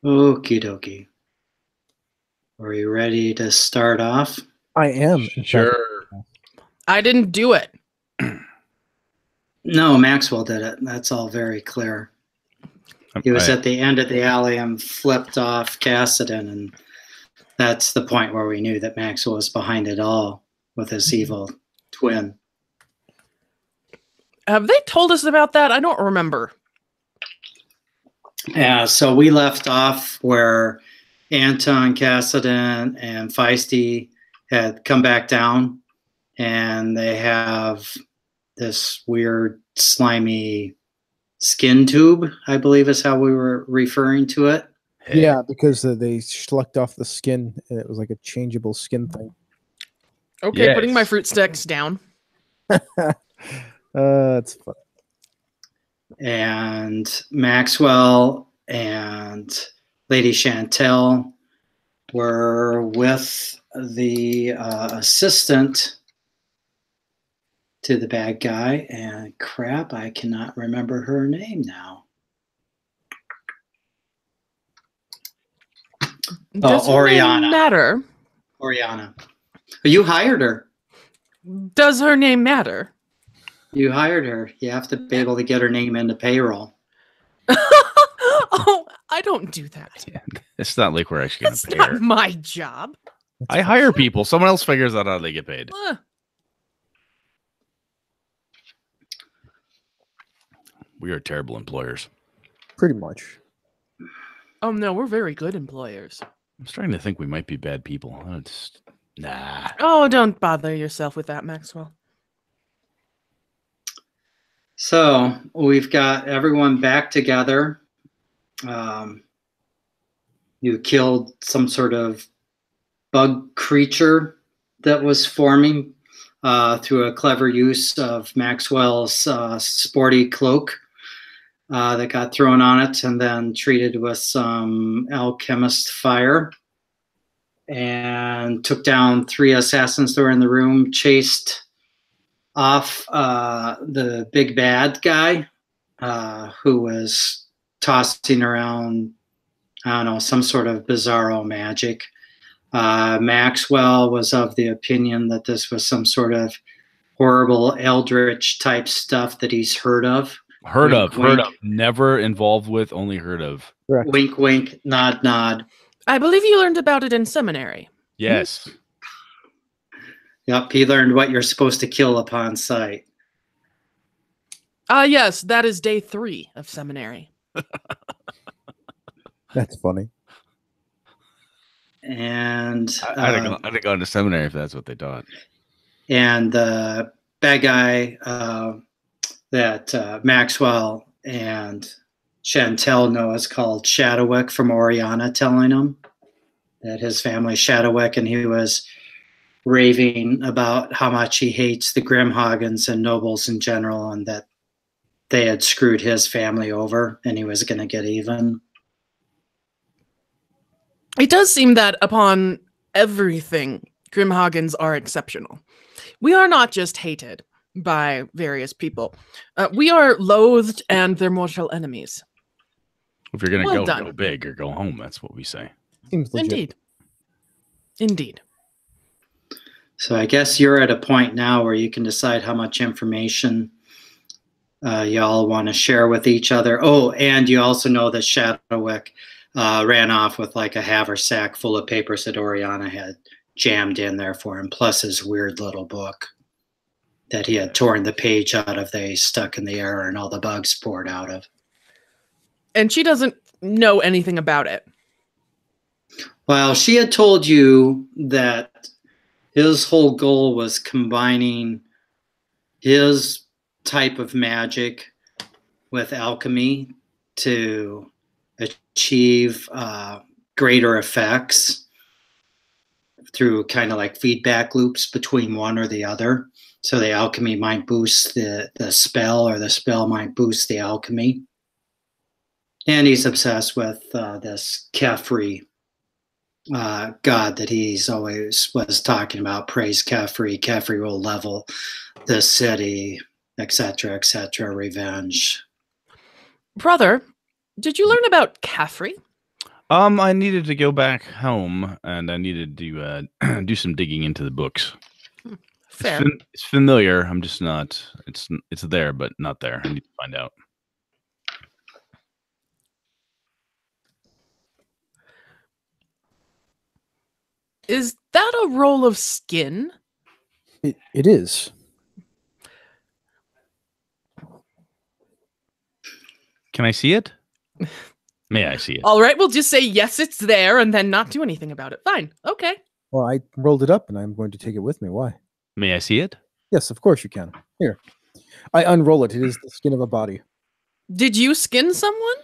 Okie dokie. Are you ready to start off? I am. In fact. Sure. I didn't do it. No, Maxwell did it. That's all very clear. He was at the end of the alley and flipped off Cassidon, and that's the point where we knew that Maxwell was behind it all with his evil twin. Have they told us about that? I don't remember. Yeah, so we left off where Anton, Cassidon, and Feisty had come back down, and they have this weird, slimy skin tube, I believe is how we were referring to it. Yeah, because they schlucked off the skin, and it was like a changeable skin thing. Okay, Yes. putting my fruit sticks down. That's fun. And Maxwell and Lady Chantel were with the assistant to the bad guy, and crap, I cannot remember her name now. Does her Oriana. name matter? Oriana. You hired her. Does her name matter? You hired her. You have to be able to get her name into payroll. Oh, I don't do that. Yeah, it's not like we're actually going That's to pay not her. my job. I hire people. Someone else figures out how they get paid. We are terrible employers. Pretty much. Oh no, we're very good employers. I'm starting to think we might be bad people. Nah. Oh, don't bother yourself with that, Maxwell. So we've got everyone back together. You killed some sort of bug creature that was forming through a clever use of Maxwell's sporty cloak that got thrown on it and then treated with some alchemist fire, and took down 3 assassins that were in the room, chased off the big bad guy who was tossing around, I don't know, some sort of bizarro magic. Maxwell was of the opinion that this was some sort of horrible eldritch type stuff that he's heard of. Heard Wink, of. wink. Never involved with, only heard of. Correct. Wink, wink, nod, nod. I believe you learned about it in seminary. Yes. Yep, he learned what you're supposed to kill upon sight. Yes, that is day 3 of seminary. That's funny. And I'd have gone to seminary if that's what they taught. and the bad guy that Maxwell and Chantel know is called Shadowwick from Oriana, telling him that his family's Shadowwick, and he was raving about how much he hates the Grimhagens and nobles in general, and that they had screwed his family over and he was going to get even. It does seem that upon everything, Grimhagens are exceptional. We are not just hated by various people. We are loathed and they're mortal enemies. If you're going to Well go, done. go big or go home. That's what we say. Seems legit. Indeed. Indeed. So I guess you're at a point now where you can decide how much information y'all want to share with each other. Oh, and you also know that Shadowwick ran off with like a haversack full of papers that Oriana had jammed in there for him, plus his weird little book that he had torn the page out of, they stuck in the air and all the bugs poured out of. And she doesn't know anything about it. Well, she had told you that his whole goal was combining his type of magic with alchemy to achieve greater effects through kind of like feedback loops between one or the other. So the alchemy might boost the spell, or the spell might boost the alchemy. And he's obsessed with this Kefri god that he's always was talking about. Praise Kefri. Kefri will level the city, etc., revenge. Brother, did you learn about Caffrey? I needed to go back home, and I needed to do some digging into the books. Fair. It's familiar. I'm just not. It's there, but not there. I need to find out. Is that a roll of skin? It is. Can I see it? May I see it? All right, we'll just say yes, it's there, and then not do anything about it. Fine. Okay. Well, I rolled it up, and I'm going to take it with me. Why? May I see it? Yes, of course you can. Here. I unroll it. It is the skin of a body. Did you skin someone?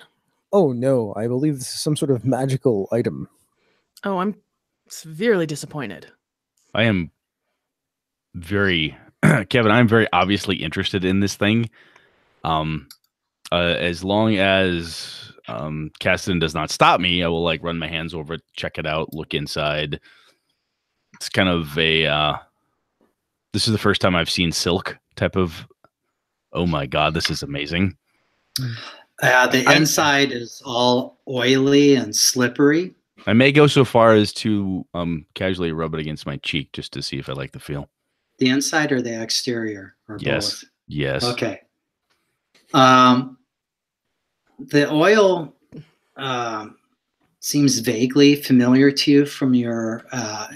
Oh, no. I believe this is some sort of magical item. Oh, I'm severely disappointed. I am very, Kevin. I'm very obviously interested in this thing. As long as Cassidy does not stop me, I will like run my hands over it, check it out, look inside. It's kind of a. This is the first time I've seen silk type of. Oh my god, this is amazing. The inside is all oily and slippery. I may go so far as to casually rub it against my cheek just to see if I like the feel. The inside or the exterior, or Yes. both? Yes. Okay. The oil seems vaguely familiar to you from your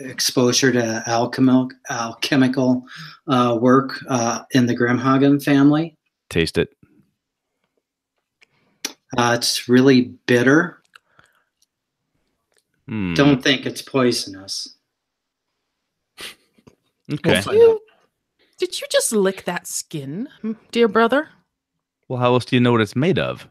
exposure to alchemical work in the Grimhagen family. Taste it. It's really bitter. Hmm. Don't think it's poisonous. Okay. We'll find out. Did you just lick that skin, dear brother? Well, how else do you know what it's made of?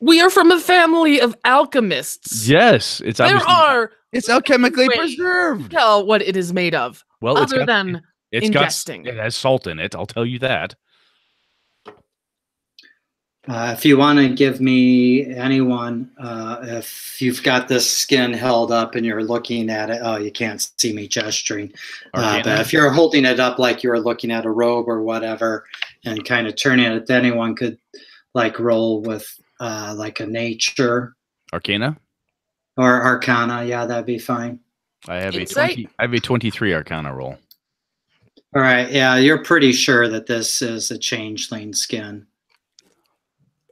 We are from a family of alchemists. Yes, it's There obviously are it's alchemically ways preserved. tell what it is made of, Well, other than it's got ingesting. it has salt in it. I'll tell you that. If you want to give me anyone, if you've got this skin held up and you're looking at it, oh, you can't see me gesturing. But if you're holding it up like you were looking at a robe or whatever and kind of turning it, anyone could like roll with like a nature Arcana. or arcana. Yeah, that'd be fine. I have Insight? a 23 Arcana roll. All right. Yeah, you're pretty sure that this is a changeling skin.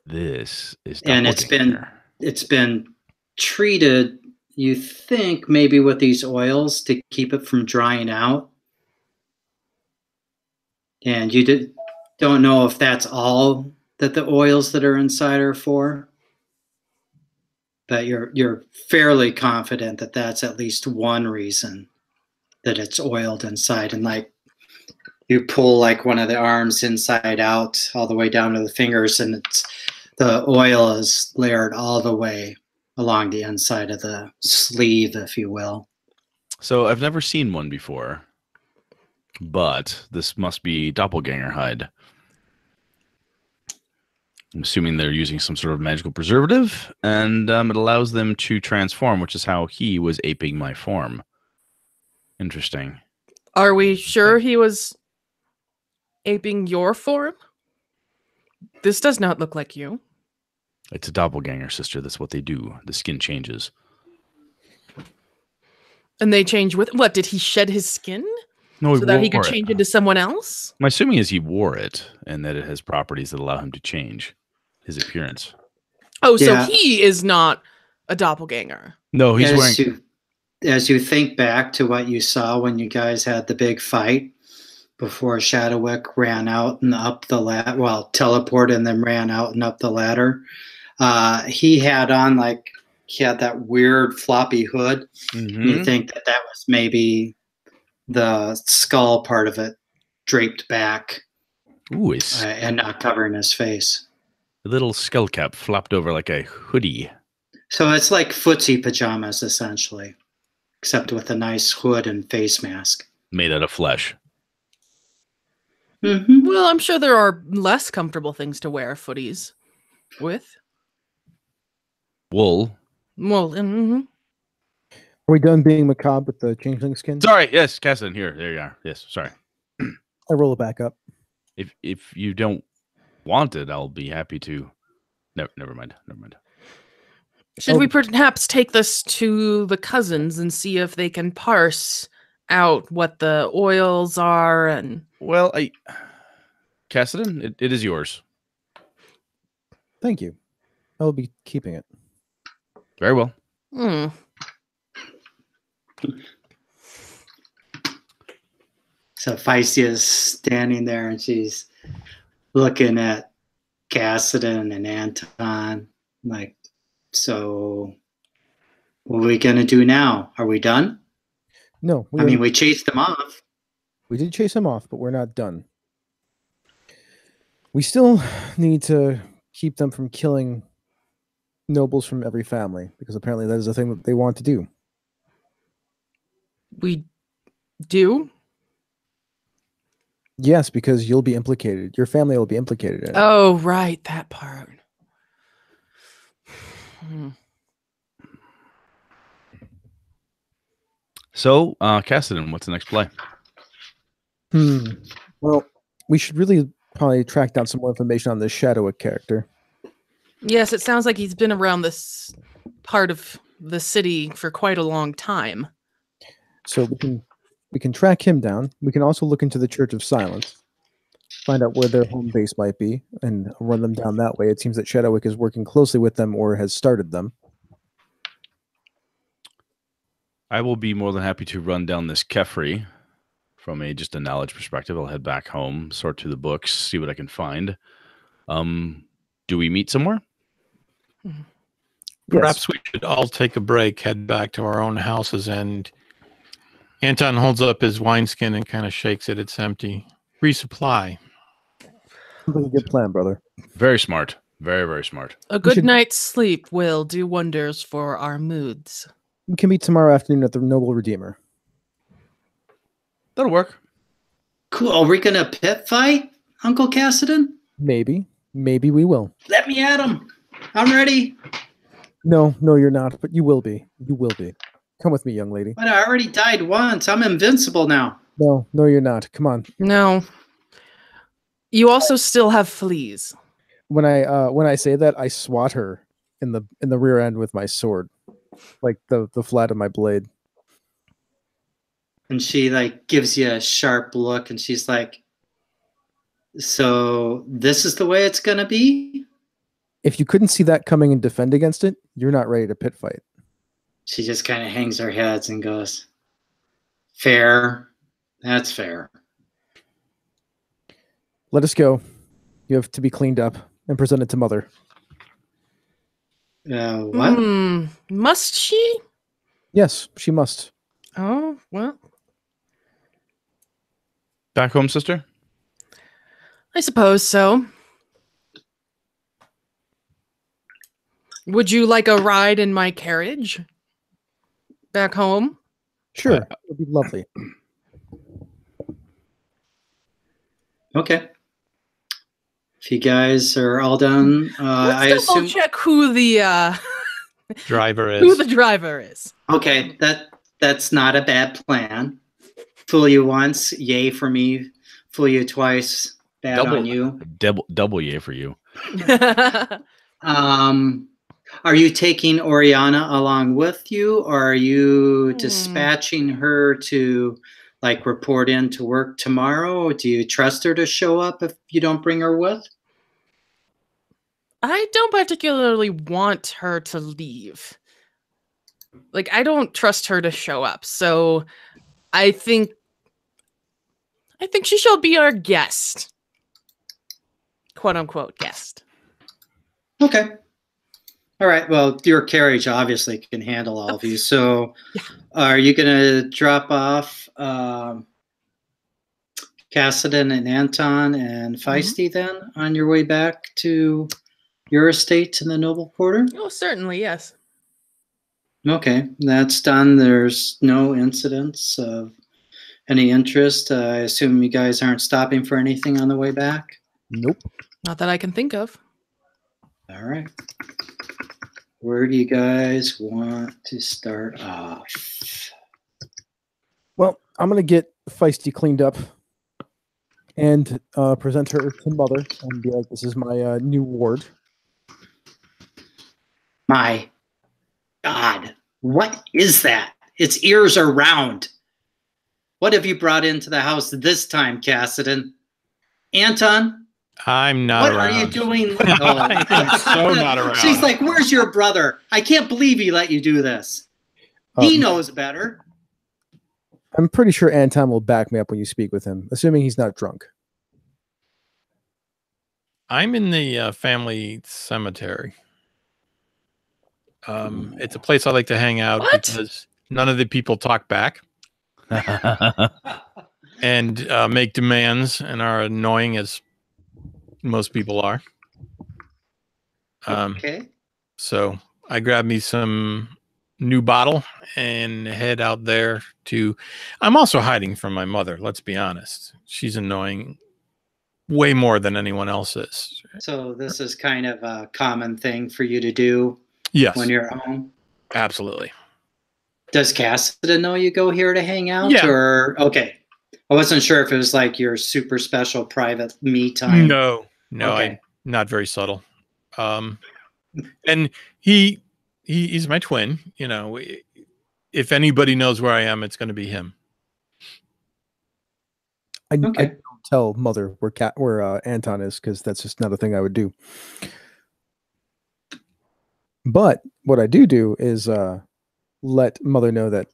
This is And it's been treated, you think, maybe with these oils to keep it from drying out. And you don't know if that's all that the oils that are inside are for, but you're fairly confident that that's at least one reason that it's oiled inside. And like you pull like one of the arms inside out all the way down to the fingers, and the oil is layered all the way along the inside of the sleeve, if you will. So I've never seen one before, but this must be doppelganger hide. I'm assuming they're using some sort of magical preservative, and it allows them to transform, which is how he was aping my form. Interesting. Are we sure he was aping your form? This does not look like you. It's a doppelganger, sister. That's what they do. The skin changes. And they change with what? Did he shed his skin No, so that he could change into someone else? My assuming is he wore it, and that it has properties that allow him to change his appearance. Oh, so Yeah. he is not a doppelganger. No, he's wearing. As you think back to what you saw when you guys had the big fight before Shadowwick ran out and up the ladder, well, teleported and then ran out and up the ladder, he had on he had that weird floppy hood. Mhm. You think that was maybe the skull part of it draped back Ooh, it's and not covering his face. a little skull cap flopped over like a hoodie. So it's like footsie pajamas, essentially, except with a nice hood and face mask. Made out of flesh. Mm-hmm. Well, I'm sure there are less comfortable things to wear footies with. Wool. Well, Are we done being macabre with the changeling skin? Sorry, yes, Cassin, here. There you are. Yes, sorry. I roll it back up. If you don't want it, I'll be happy to. No, never mind. Never mind. Should we perhaps take this to the cousins and see if they can parse out what the oils are and... Well, Cassidy, it is yours. Thank you. I'll be keeping it. Very well. Hmm. So Feisty is standing there and she's looking at Cassidy and Anton like, so what are we going to do now? Are we done? No, we chased them off. We did chase him off, but we're not done. We still need to keep them from killing nobles from every family, because apparently that is a thing that they want to do. We do? Yes, because you'll be implicated. Your family will be implicated in it. Oh, right, that part. So, Cassidy, what's the next play? Well, we should really probably track down some more information on this Shadowick character. Yes, it sounds like he's been around this part of the city for quite a long time. So we can track him down. We can also look into the Church of Silence, find out where their home base might be, and run them down that way. It seems that Shadowick is working closely with them or has started them. I will be more than happy to run down this Kefri from just a knowledge perspective. I'll head back home, sort through the books, see what I can find. Do we meet somewhere? Perhaps we should all take a break, head back to our own houses, and Anton holds up his wineskin and kind of shakes it. It's empty. Resupply. Sounds like a good plan, brother. Very smart. Very, very smart. A good night's sleep will do wonders for our moods. We can meet tomorrow afternoon at the Noble Redeemer. That'll work. Cool. Are we going to pit fight, Uncle Cassidy? Maybe. Maybe we will. Let me at him. I'm ready. No, you're not, but you will be. You will be. Come with me, young lady. But I already died once. I'm invincible now. No, you're not. Come on. No. You also still have fleas. When I say that, I swat her in the rear end with my sword, like the flat of my blade. And she gives you a sharp look, and she's like, "So this is the way it's gonna be?" If you couldn't see that coming and defend against it, you're not ready to pit fight. She just kind of hangs her heads and goes, "Fair. That's fair." Let us go. You have to be cleaned up and presented to Mother. What? Must she? Yes, she must. Oh, well. Back home, sister? I suppose so. Would you like a ride in my carriage? Back home? Sure. It would be lovely. Okay. If you guys are all done, I Let's double assume. check who the Driver is. who the driver is. Okay, that's not a bad plan. Fool you once, yay for me. Fool you twice, bad on you. Double yay for you. Are you taking Oriana along with you, or are you dispatching her to report in to work tomorrow? Or do you trust her to show up if you don't bring her with? I don't particularly want her to leave. I don't trust her to show up. So I think she shall be our guest. Quote unquote guest. Okay. All right. Well, your carriage obviously can handle all of you. So are you going to drop off Cassidy and Anton and Feisty then on your way back to your estate in the Noble Quarter? Oh, certainly, yes. Okay. That's done. There's no incidents of any interest. I assume you guys aren't stopping for anything on the way back? Nope. Not that I can think of. All right. Where do you guys want to start off? Well, I'm going to get Feisty cleaned up and present her to Mother and be like, this is my new ward. My God, what is that? Its ears are round. What have you brought into the house this time, Cassidy? Anton, I'm not what around. are you doing? I am so not around. She's like, where's your brother? I can't believe he let you do this. He knows better. I'm pretty sure Anton will back me up when you speak with him, assuming he's not drunk. I'm in the family cemetery. It's a place I like to hang out because none of the people talk back and make demands and are annoying as most people are. Okay. So I grabbed me some new bottle and head out there to. I'm also hiding from my mother. Let's be honest. She's annoying way more than anyone else is. So this is kind of a common thing for you to do when you're at home? Absolutely. Does Cassidy know you go here to hang out? Yeah. Or okay. I wasn't sure if it was like your super special private me time. No, okay. I'm not very subtle. And he's my twin. You know, if anybody knows where I am, it's going to be him. I don't tell Mother where Anton is because that's just not a thing I would do. But what I do is let Mother know that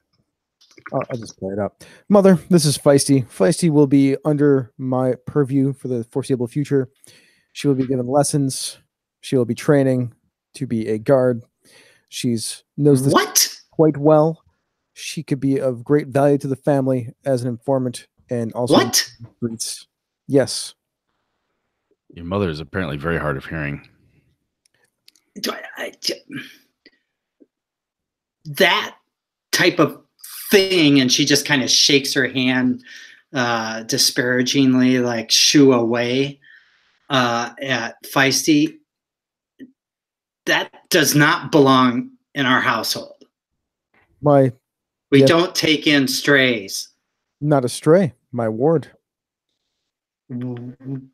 I'll just play it out. Mother, this is Feisty. Feisty will be under my purview for the foreseeable future. She will be given lessons. She will be training to be a guard. She's knows this quite well. She could be of great value to the family as an informant and also Yes. Your mother is apparently very hard of hearing. That type of thing, and she just kind of shakes her hand disparagingly, like shoo away at Feisty. That does not belong in our household. We don't take in strays. Not a stray, my ward. And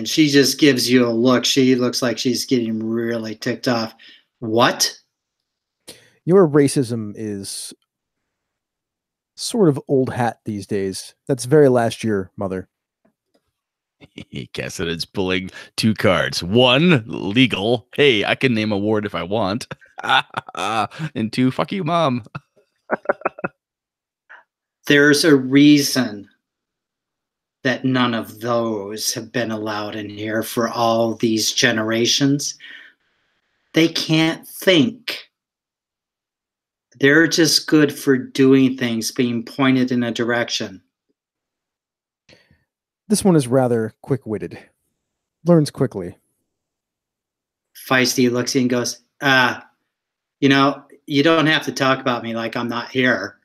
she just gives you a look. She looks like she's getting really ticked off. What? Your racism is sort of old hat these days. That's very last year, Mother. Cassidy's pulling 2 cards. 1, legal. Hey, I can name a ward if I want. And 2, fuck you, Mom. There's a reason that none of those have been allowed in here for all these generations. They can't think. They're just good for doing things, being pointed in a direction. This one is rather quick-witted. Learns quickly. Feisty looks at you and goes, you know, you don't have to talk about me like I'm not here.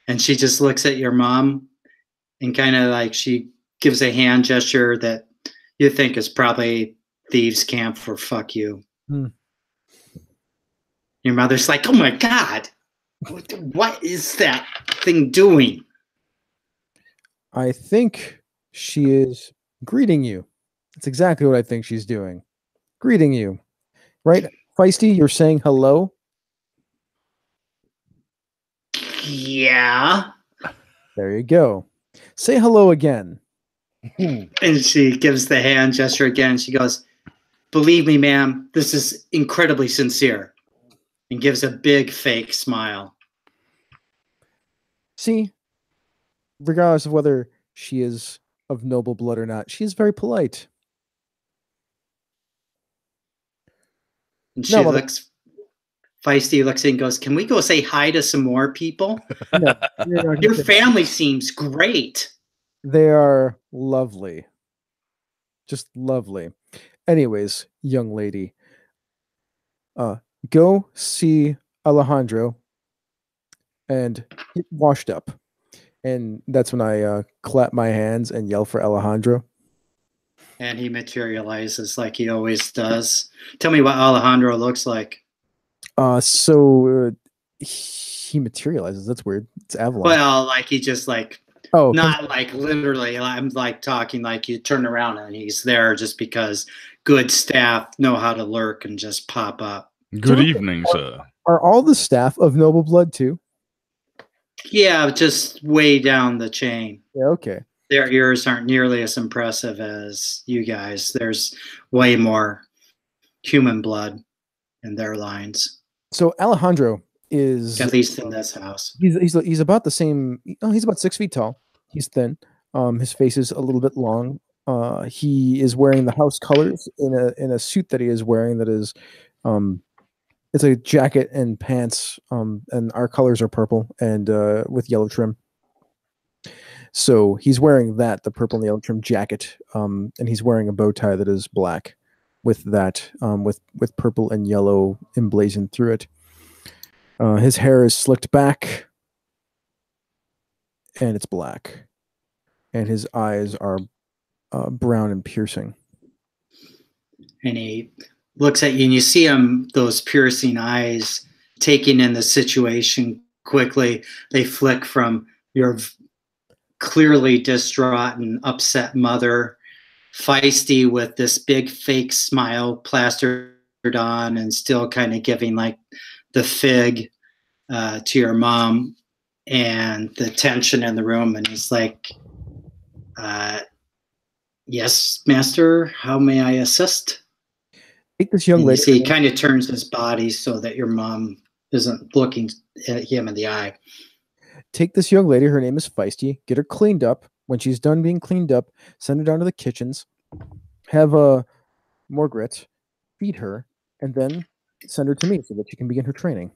And she just looks at your mom and kind of like she gives a hand gesture that you think is probably thieves' camp for fuck you. Your mother's like, oh my God, what is that thing doing? I think she is greeting you. That's exactly what I think she's doing. Greeting you. Right? Feisty, you're saying hello? Yeah. There you go. Say hello again. And she gives the hand gesture again. She goes, believe me, ma'am, this is incredibly sincere. And gives a big fake smile. See, regardless of whether she is of noble blood or not, she is very polite. And she looks, Feisty looks in and goes, can we go say hi to some more people? No, your family seems great. They are lovely. Just lovely. Anyways, young lady, go see Alejandro and get washed up. And that's when I clap my hands and yell for Alejandro. And he materializes like he always does. Tell me what Alejandro looks like. So he materializes. That's weird. It's Avalon. Well, like he just like Oh, Not like literally. I'm like talking like you turn around and he's there just because good staff know how to lurk and just pop up. Good evening, sir. are all the staff of noble blood too? Yeah, just way down the chain. Yeah, okay. Their ears aren't nearly as impressive as you guys. There's way more human blood in their lines, So Alejandro is at least in this house. he's about the same. Oh, he's about 6 feet tall. He's thin. His face is a little bit long. He is wearing the house colors in a suit that he is wearing that is, it's a jacket and pants. And our colors are purple and with yellow trim. So he's wearing the purple and yellow trim jacket. And he's wearing a bow tie that is black, with that with purple and yellow emblazoned through it. His hair is slicked back, and it's black, and his eyes are brown and piercing. And he looks at you, and you see him, those piercing eyes, taking in the situation quickly. They flick from your clearly distraught and upset mother, feisty with this big fake smile plastered on and still kind of giving like the fig to your mom, and the tension in the room. And he's like, yes, master, how may I assist? Take this young And you lady. see he kind of turns his body so that your mom isn't looking at him in the eye. Take this young lady. Her name is Feisty. Get her cleaned up. When she's done being cleaned up, send her down to the kitchens. Have more grit. Feed her, and then send her to me so that she can begin her training.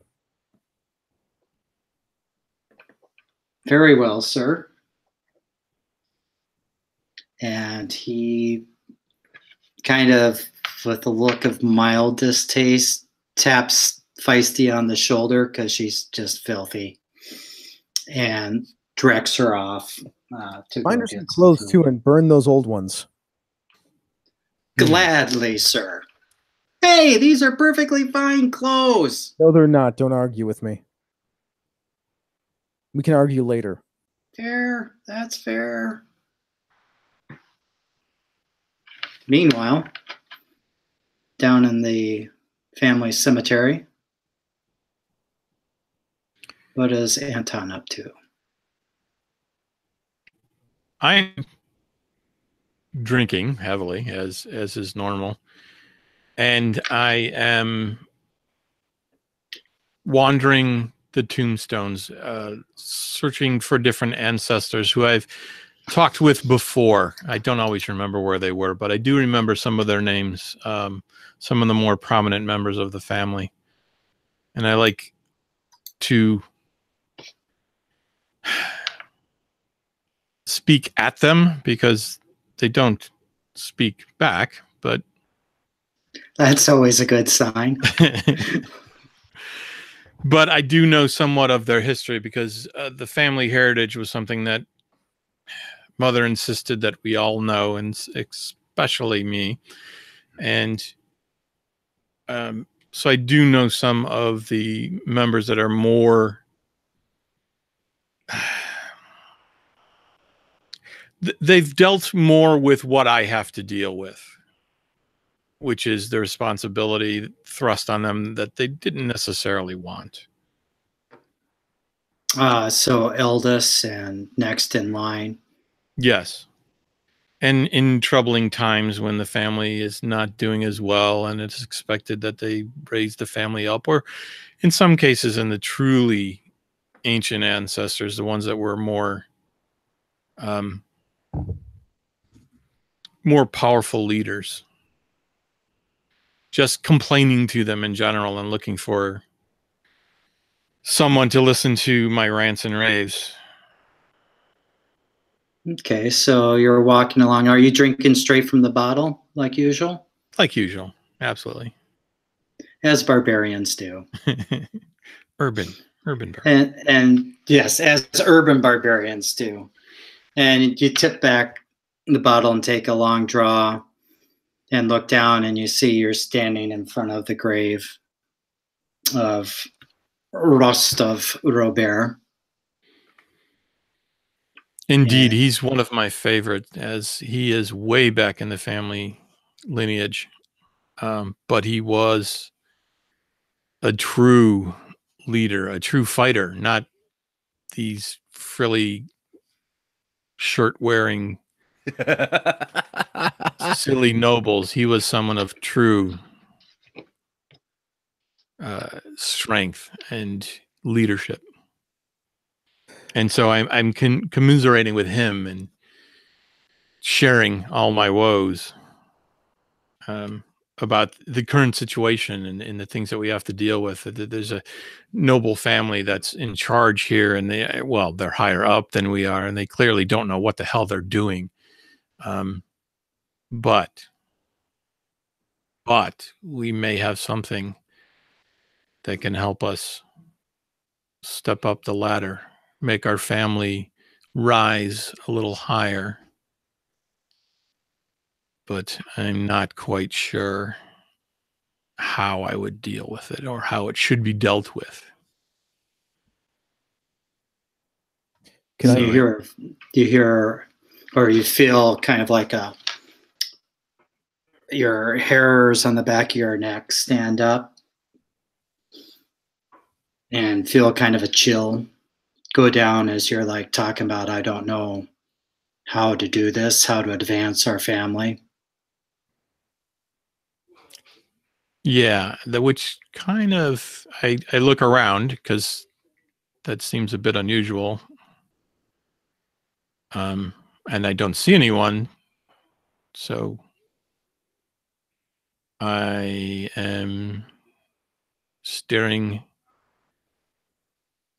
Very well, sir. And he kind of, with a look of mild distaste, taps Feisty on the shoulder because she's just filthy, and directs her off to Find go her some get clothes food. too, and burn those old ones. Gladly, sir. Hey, these are perfectly fine clothes. No, they're not. Don't argue with me. We can argue later. Fair. That's fair. Meanwhile, down in the family cemetery, what is Anton up to? I'm drinking heavily, as is normal, and I am wandering the tombstones, searching for different ancestors who I've talked with before. I don't always remember where they were, but I do remember some of their names, some of the more prominent members of the family. And I like to speak at them because they don't speak back, but That's always a good sign. but I do know somewhat of their history because the family heritage was something that Mother insisted that we all know, and especially me. And so I do know some of the members that are more they've dealt more with what I have to deal with, which is the responsibility thrust on them that they didn't necessarily want. So eldest and next in line. Yes. And in troubling times when the family is not doing as well and it's expected that they raise the family up, or in some cases in the truly ancient ancestors, the ones that were more powerful leaders, just complaining to them in general and looking for someone to listen to my rants and raves. Okay, so you're walking along. Are you drinking straight from the bottle like usual? Like usual. Absolutely. As barbarians do. Urban barbarian. And yes, as urban barbarians do. And you tip back the bottle and take a long draw and look down, and you see you're standing in front of the grave of Rostov Robert. Indeed, Yeah. he's one of my favorites, as he is way back in the family lineage. But he was a true leader, a true fighter, not these frilly shirt-wearing silly nobles. He was someone of true strength and leadership. And so I'm commiserating with him and sharing all my woes about the current situation and the things that we have to deal with. There's a noble family that's in charge here, and they're higher up than we are, and they clearly don't know what the hell they're doing. But we may have something that can help us step up the ladder, make our family rise a little higher. But I'm not quite sure how I would deal with it or how it should be dealt with. Can Do I? you hear, or you feel kind of like your hairs on the back of your neck stand up and feel kind of a chill go down as you're like talking about, I don't know how to do this, how to advance our family. Yeah, which kind of, I look around because that seems a bit unusual. And I don't see anyone. So I am staring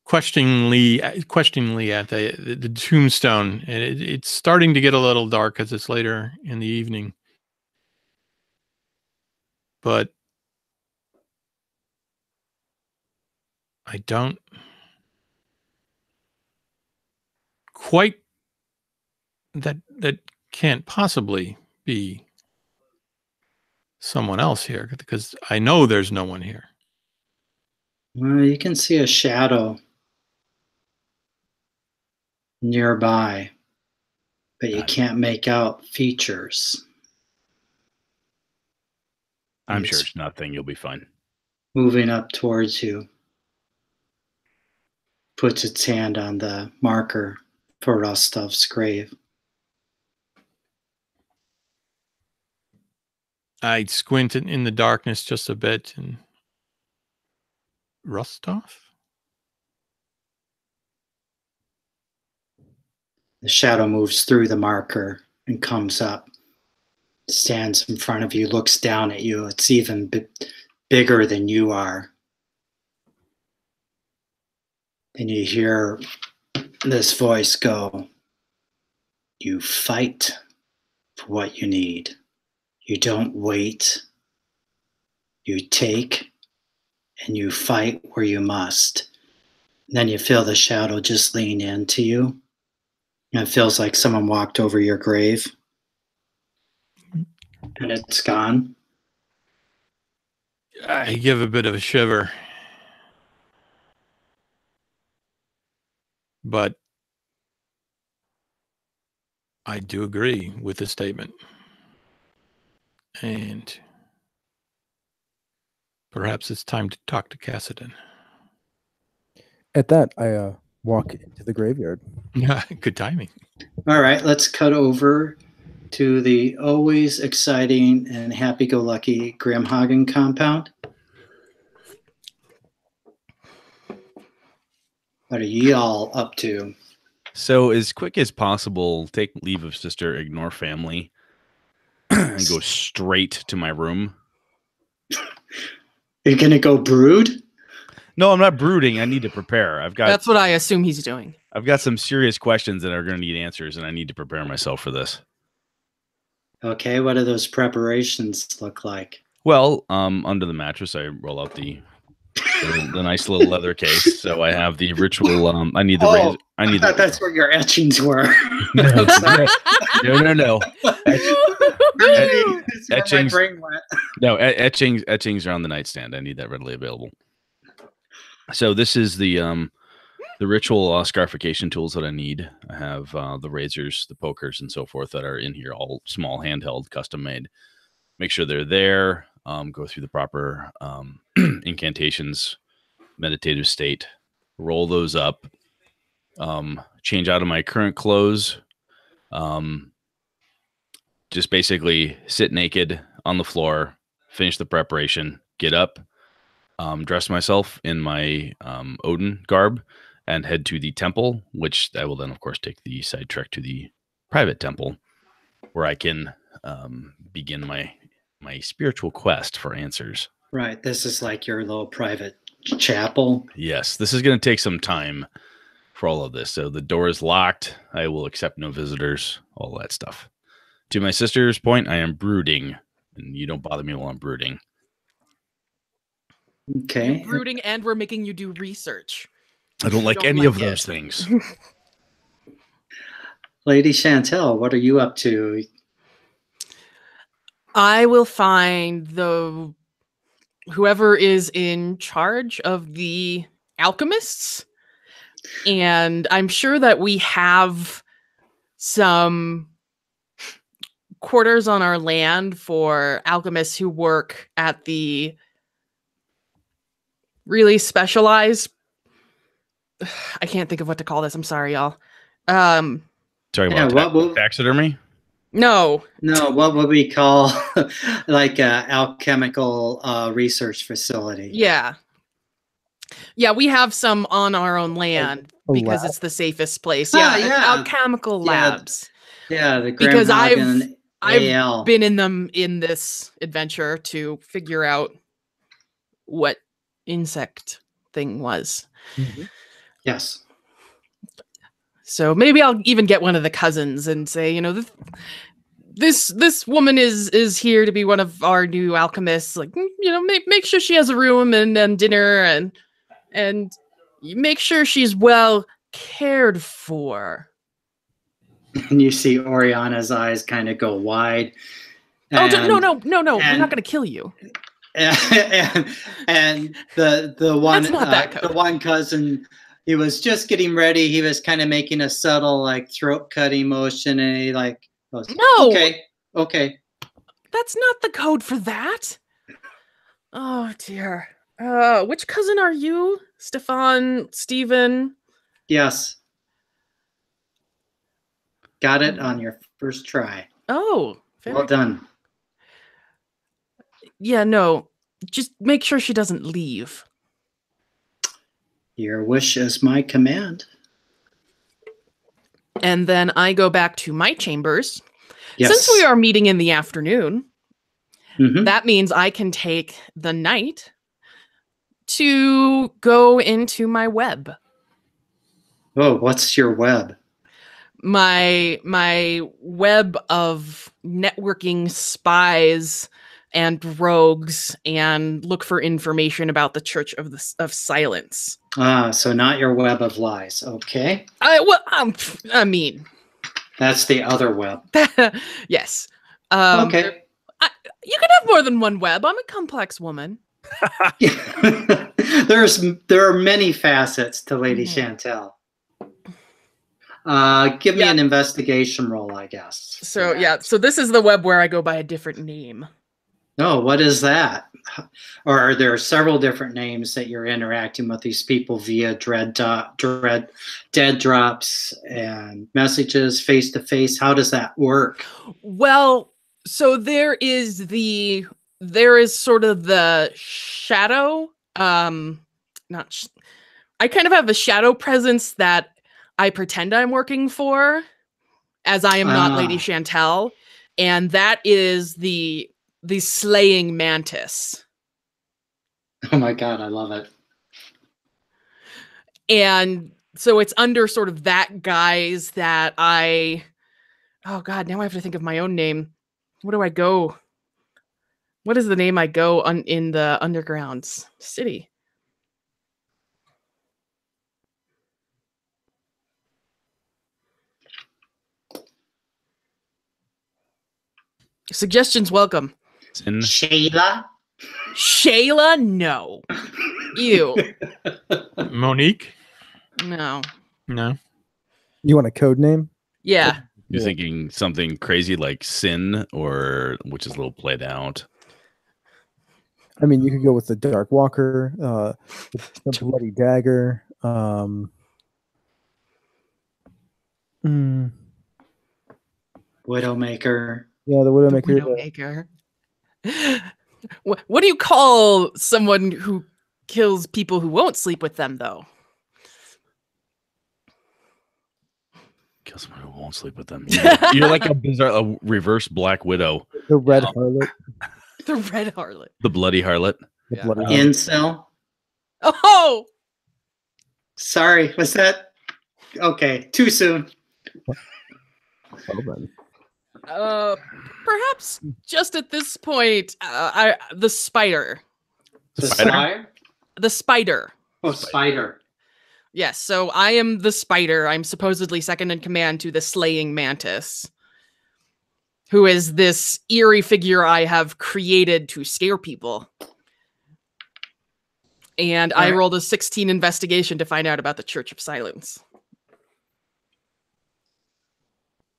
questioningly at the tombstone. And it's starting to get a little dark because it's later in the evening. But I don't quite, that can't possibly be someone else here, because I know there's no one here. Well, you can see a shadow nearby, but you can't make out features. I'm sure it's nothing. You'll be fine. Moving up towards you, puts its hand on the marker for Rostov's grave. I squint in the darkness just a bit, and Rostov? The shadow moves through the marker and comes up, stands in front of you, looks down at you. It's even bigger than you are. And you hear this voice go, you fight for what you need. You don't wait. You take and you fight where you must. And then you feel the shadow just lean into you. And it feels like someone walked over your grave. And it's gone. I give a bit of a shiver. But I do agree with the statement. And perhaps it's time to talk to Cassidon. At that, I walk into the graveyard. Yeah, good timing. All right, let's cut over to the always exciting and happy-go-lucky Grimhagen compound. What are ye all up to? So, as quick as possible, take leave of sister, ignore family, and go straight to my room. You're gonna go brood? No, I'm not brooding. I need to prepare. That's what I assume he's doing. I've got some serious questions that are going to need answers, and I need to prepare myself for this. Okay, what do those preparations look like? Well, under the mattress, I roll out the nice little leather case. So I have the ritual. I need the razor. I need. thought that's where your etchings were. No. That's where my brain went. No, etchings are on the nightstand. I need that readily available. So this is the the ritual scarification tools that I need. I have the razors, the pokers, and so forth that are in here, all small, handheld, custom made. Make sure they're there. Go through the proper incantations, meditative state. Roll those up. Change out of my current clothes. Just basically sit naked on the floor, finish the preparation, get up, dress myself in my Odin garb, and head to the temple, which I will then, of course, take the side trek to the private temple, where I can begin my spiritual quest for answers. Right. This is like your little private chapel. Yes, this is going to take some time for all of this. So the door is locked. I will accept no visitors, all that stuff. To my sister's point, I am brooding, and you don't bother me while I'm brooding. Okay. You're brooding, and we're making you do research. I don't like any of those things. Lady Chantel, what are you up to? I will find whoever is in charge of the alchemists, and I'm sure that we have some quarters on our land for alchemists who work at the really specialized. I can't think of what to call this. I'm sorry, y'all. Talking about taxidermy? No, what would we call like a alchemical research facility? Yeah, we have some on our own land because it's the safest place. Alchemical labs. Yeah, the because I've been in them in this adventure to figure out what insect thing was. Mm-hmm. Yes. So maybe I'll even get one of the cousins and say, this woman is here to be one of our new alchemists. Like, make sure she has a room and dinner and make sure she's well cared for. And you see Oriana's eyes kind of go wide. No, we're not going to kill you. And the one the one cousin, he was just getting ready. He was kind of making a subtle like throat cutting motion, and he like goes, no, okay. That's not the code for that. Oh dear. Which cousin are you? Steven? Yes. Got it on your first try. Oh, well done. Yeah, no. Just make sure she doesn't leave. Your wish is my command. And then I go back to my chambers. Yes. Since we are meeting in the afternoon, that means I can take the night to go into my web. Oh, what's your web? My web of networking spies and rogues, and look for information about the Church of Silence. So not your web of lies. Okay. I mean, that's the other web. Yes. Okay. You can have more than one web. I'm a complex woman. There are many facets to Lady Chantel. Give me an investigation roll, I guess. So this is the web where I go by a different name. Oh, what is that? Or are there several different names that you're interacting with these people via dead drops and messages face to face? How does that work? Well, so there is sort of the shadow. I kind of have a shadow presence that I pretend I'm working for, as I am not Lady Chantel, and that is the slaying mantis. Oh my god, I love it. And so it's under sort of that guise that oh god, now I have to think of my own name. What do I go? What is the name I go in the underground city? Suggestions welcome. Shayla? Shayla? No. Ew. Monique? No. No. You want a code name? Yeah. You're Yeah. thinking something crazy like Sin, or which is a little played out. I mean, you could go with the Dark Walker, the Bloody Dagger. Mm, Widowmaker. yeah, the The Widowmaker. Widowmaker. What do you call someone who kills people who won't sleep with them, though? Kill someone who won't sleep with them. You're like a reverse Black Widow. The Red Harlot. The Red Harlot. The Bloody Harlot. The Yeah. Bloody Harlot. Incel. Oh! Sorry, was that okay? Too soon. Well then. Perhaps just at this point, the spider. The Spider? spider. The spider. Oh, spider. Yes, so I am the spider. I'm supposedly second in command to the slaying mantis, who is this eerie figure I have created to scare people. And I Alright. rolled a 16 investigation to find out about the Church of Silence.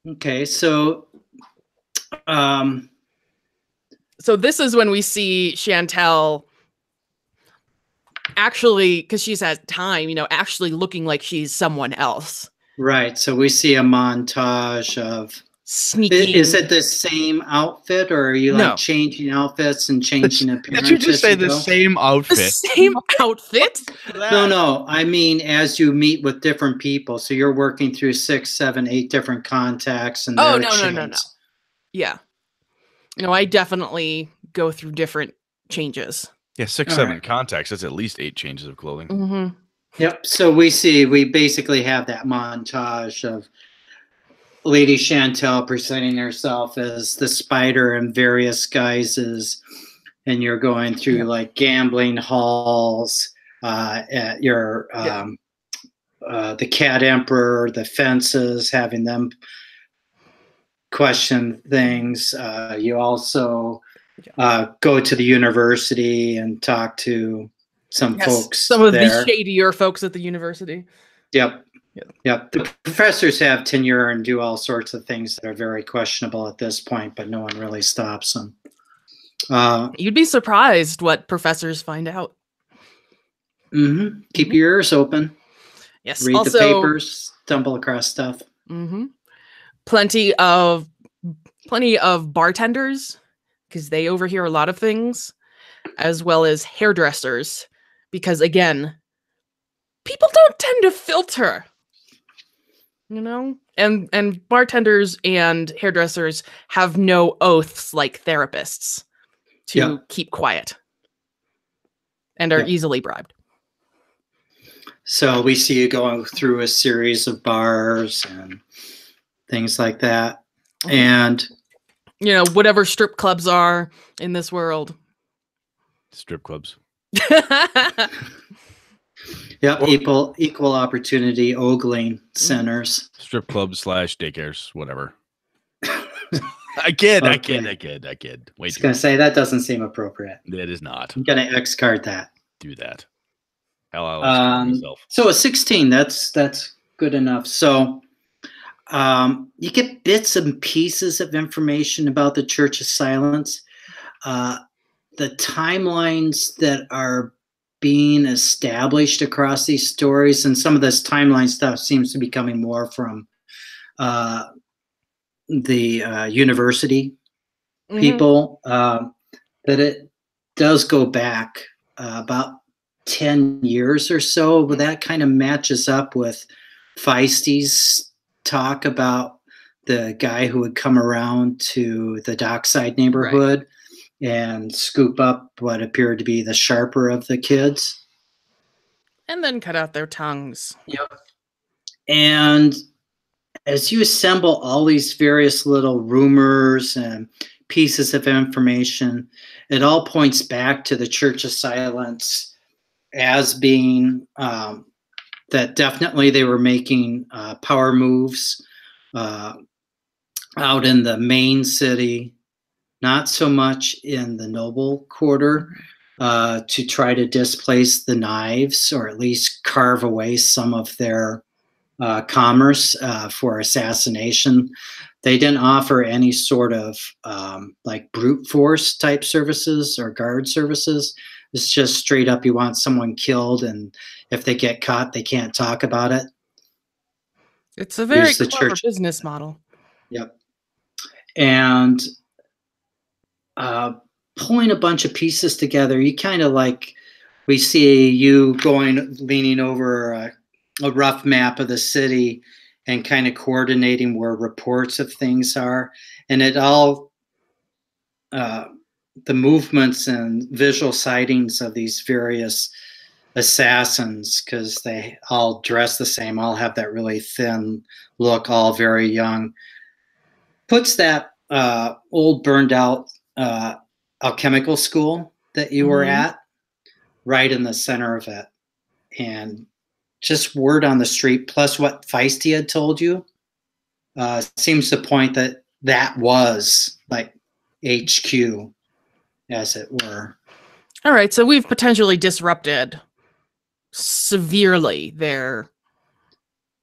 Okay, so So this is when we see Chantel actually, because she's had time, actually looking like she's someone else. right. So we see a montage of. Sneaking. Is it the same outfit, or are you like No. changing outfits and changing appearance? Did you just as say you the go? same the outfit? same outfit? No. I mean, as you meet with different people, so you're working through 6, 7, 8 different contacts, and Oh, their no. chains. Yeah. I definitely go through different changes. Yeah, 6, All 7 right. contacts. That's at least 8 changes of clothing. Mm-hmm. Yep. So we basically have that montage of Lady Chantel presenting herself as the spider in various guises, and you're going through like gambling halls, at your the Cat Emperor, the fences, having them question things. You also go to the university and talk to some folks Some of there. the shadier folks at the university. Yep. Yep. Yep. The professors have tenure and do all sorts of things that are very questionable at this point, but no one really stops them. You'd be surprised what professors find out. Keep your ears open. Yes. Read also, the papers. Stumble across stuff. Plenty of bartenders, because they overhear a lot of things, as well as hairdressers, because again, people don't tend to filter. And bartenders and hairdressers have no oaths like therapists to keep quiet and are easily bribed. So we see you going through a series of bars and things like that. And whatever strip clubs are in this world. Strip clubs. yep, equal opportunity ogling centers. Strip clubs / daycares, whatever. I kid. Okay. I kid. Wait. I was going to say, that doesn't seem appropriate. It is not. I'm going to X card that. Do that. Hell, I'll myself. So a 16, that's good enough. So you get bits and pieces of information about the Church of Silence. The timelines that are being established across these stories, and some of this timeline stuff seems to be coming more from the university people, that it does go back about 10 years or so, but that kind of matches up with Feisty's talk about the guy who would come around to the dockside neighborhood and scoop up what appeared to be the sharper of the kids. And then cut out their tongues. Yep. And as you assemble all these various little rumors and pieces of information, it all points back to the Church of Silence as being that definitely they were making power moves out in the main city, not so much in the noble quarter. to try to displace the knives, or at least carve away some of their commerce for assassination. They didn't offer any sort of like brute force type services or guard services. It's just straight up, you want someone killed, and if they get caught, they can't talk about it. It's a very Use the clever church. business model. Yep. And pulling a bunch of pieces together, you kind of like, we see you leaning over a rough map of the city and kind of coordinating where reports of things are. And it all, the movements and visual sightings of these various assassins, because they all dress the same, all have that really thin look, all very young, puts that old burned out alchemical school that you were at right in the center of it. And just word on the street, plus what Feisty had told you, seems to point that that was like HQ, as it were. All right, so we've potentially disrupted severely their.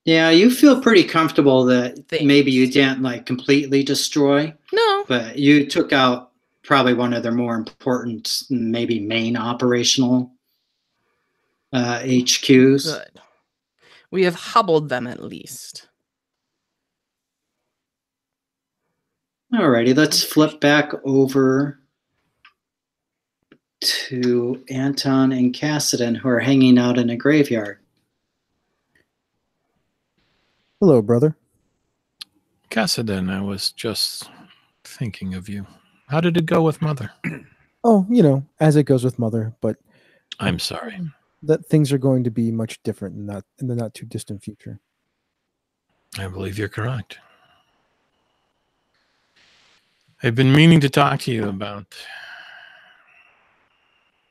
Yeah, you feel pretty comfortable that things. Maybe you didn't like completely destroy. No. But you took out probably one of their more important, maybe main operational HQs. Good. We have hobbled them at least. Alrighty, let's flip back over to Anton and Cassidon, who are hanging out in a graveyard. Hello, brother. Cassidon, I was just thinking of you. How did it go with Mother? Oh, you know, as it goes with Mother, but I'm sorry. that things are going to be much different in the not too distant future. I believe you're correct. I've been meaning to talk to you about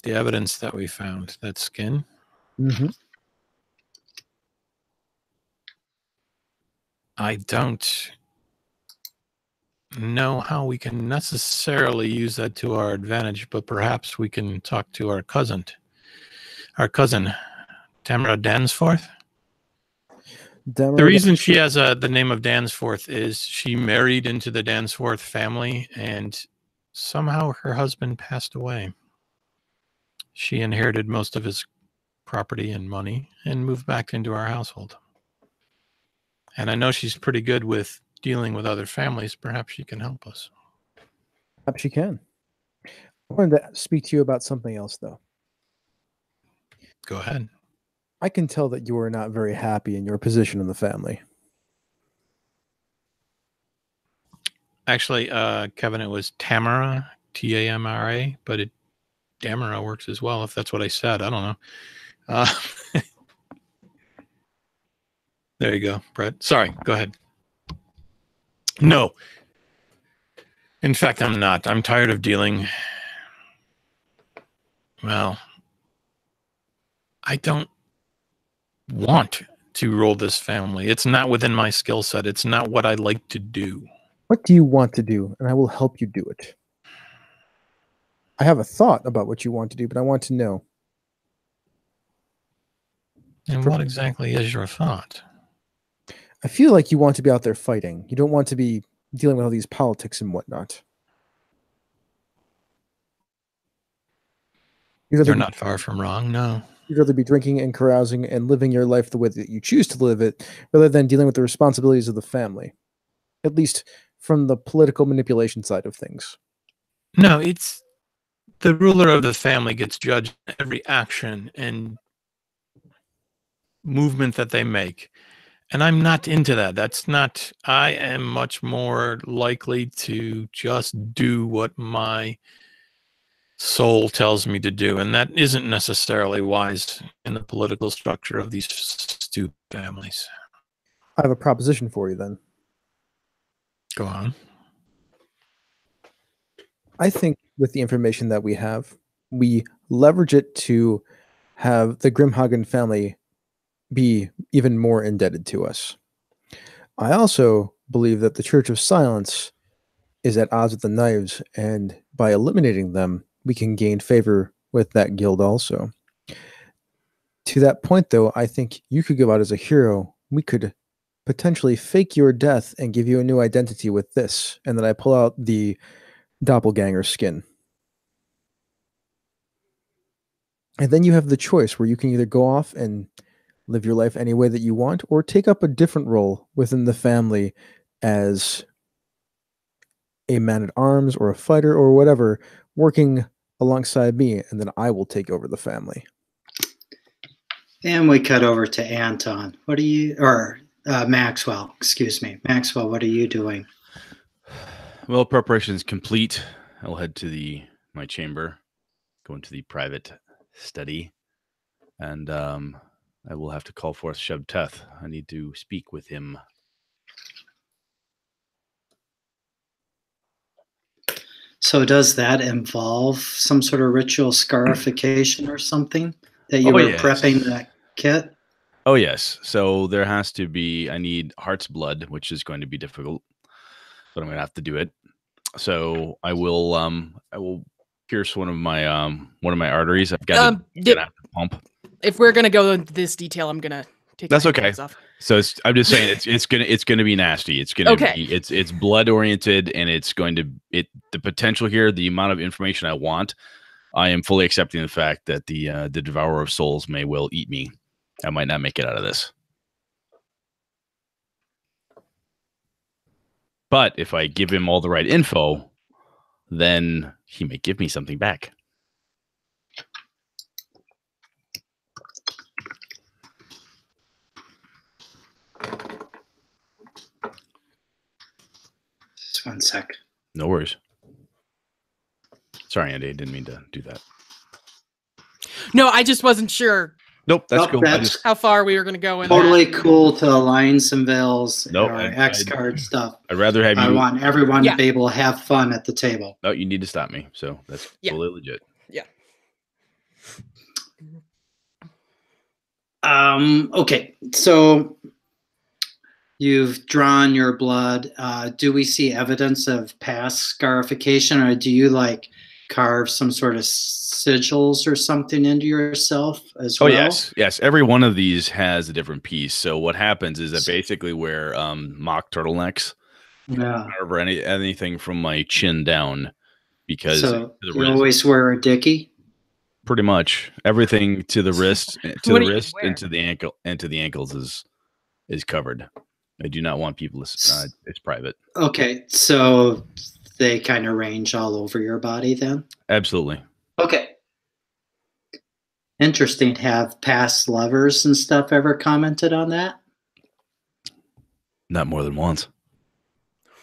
the evidence that we found, that skin. Mm-hmm. I don't know how we can necessarily use that to our advantage, but perhaps we can talk to our cousin, Tamara Dansforth. The reason she has the name of Dansforth is she married into the Dansforth family, and somehow her husband passed away. She inherited most of his property and money and moved back into our household. And I know she's pretty good with dealing with other families. Perhaps she can help us. Perhaps she can. I wanted to speak to you about something else, though. Go ahead. I can tell that you are not very happy in your position in the family. Actually, Kevin, it was Tamara, Tamra, but Tamara works as well, if that's what I said. I don't know. There you go, Brett. Sorry, go ahead. No. In fact, I'm not. I'm tired of dealing. Well, I don't want to rule this family. It's not within my skill set. It's not what I like to do. What do you want to do? And I will help you do it. I have a thought about what you want to do, but I want to know. And what exactly is your thought? I feel like you want to be out there fighting. You don't want to be dealing with all these politics and whatnot. You're not far from wrong, no. You'd rather be drinking and carousing and living your life the way that you choose to live it, rather than dealing with the responsibilities of the family. At least from the political manipulation side of things. No, it's the ruler of the family gets judged on every action and movement that they make. And I'm not into that. That's not, I am much more likely to just do what my soul tells me to do. And that isn't necessarily wise in the political structure of these stupid families. I have a proposition for you then. Go on. I think with the information that we have, we leverage it to have the Grimhagen family be even more indebted to us. I also believe that the Church of Silence is at odds with the Knives, and by eliminating them, we can gain favor with that guild also. To that point, though, I think you could go out as a hero. We could potentially fake your death and give you a new identity with this, and then I pull out the doppelganger skin. And then you have the choice where you can either go off and live your life any way that you want, or take up a different role within the family as a man-at-arms or a fighter or whatever, working alongside me, and then I will take over the family. And we cut over to Anton. What are you, or Maxwell, excuse me. Maxwell, what are you doing? Well, preparation is complete. I'll head to my chamber, go into the private study, and I will have to call forth Shebteth. I need to speak with him. So does that involve some sort of ritual scarification or something that you were yes. prepping that kit? Oh, yes. So there has to be, I need heart's blood, which is going to be difficult, but I'm going to have to do it. So I will pierce one of my arteries. I've got to pump. If we're going to go into this detail, I'm going to take That's my okay. hands off. So I'm just saying it's gonna be nasty. It's gonna Okay. be it's blood oriented, and it's going to the potential here, the amount of information I want. I am fully accepting the fact that the Devourer of Souls may well eat me. I might not make it out of this. But if I give him all the right info, then he may give me something back. Just 1 sec. No worries. Sorry, Andy. I didn't mean to do that. No, I just wasn't sure Nope, that's Nope, cool. that's how far we were going to go in totally that. cool to align some veils Nope, or X card stuff. I'd rather have you. I want everyone Yeah. to be able to have fun at the table. No, you need to stop me. So that's Yeah. totally legit. Yeah. Okay, so you've drawn your blood. Do we see evidence of past scarification, or do you like carve some sort of sigils or something into yourself as well? Oh, yes. Every one of these has a different piece. So what happens is that basically wear mock turtlenecks, Yeah. carve anything from my chin down, because So to the you wrist, always wear a dickie? pretty much everything to the wrist, What do you wear? and to the ankle, and to the ankles is covered. I do not want people to. It's private. Okay, so they kind of range all over your body then? Absolutely. Okay. Interesting. Have past lovers and stuff ever commented on that? Not more than once.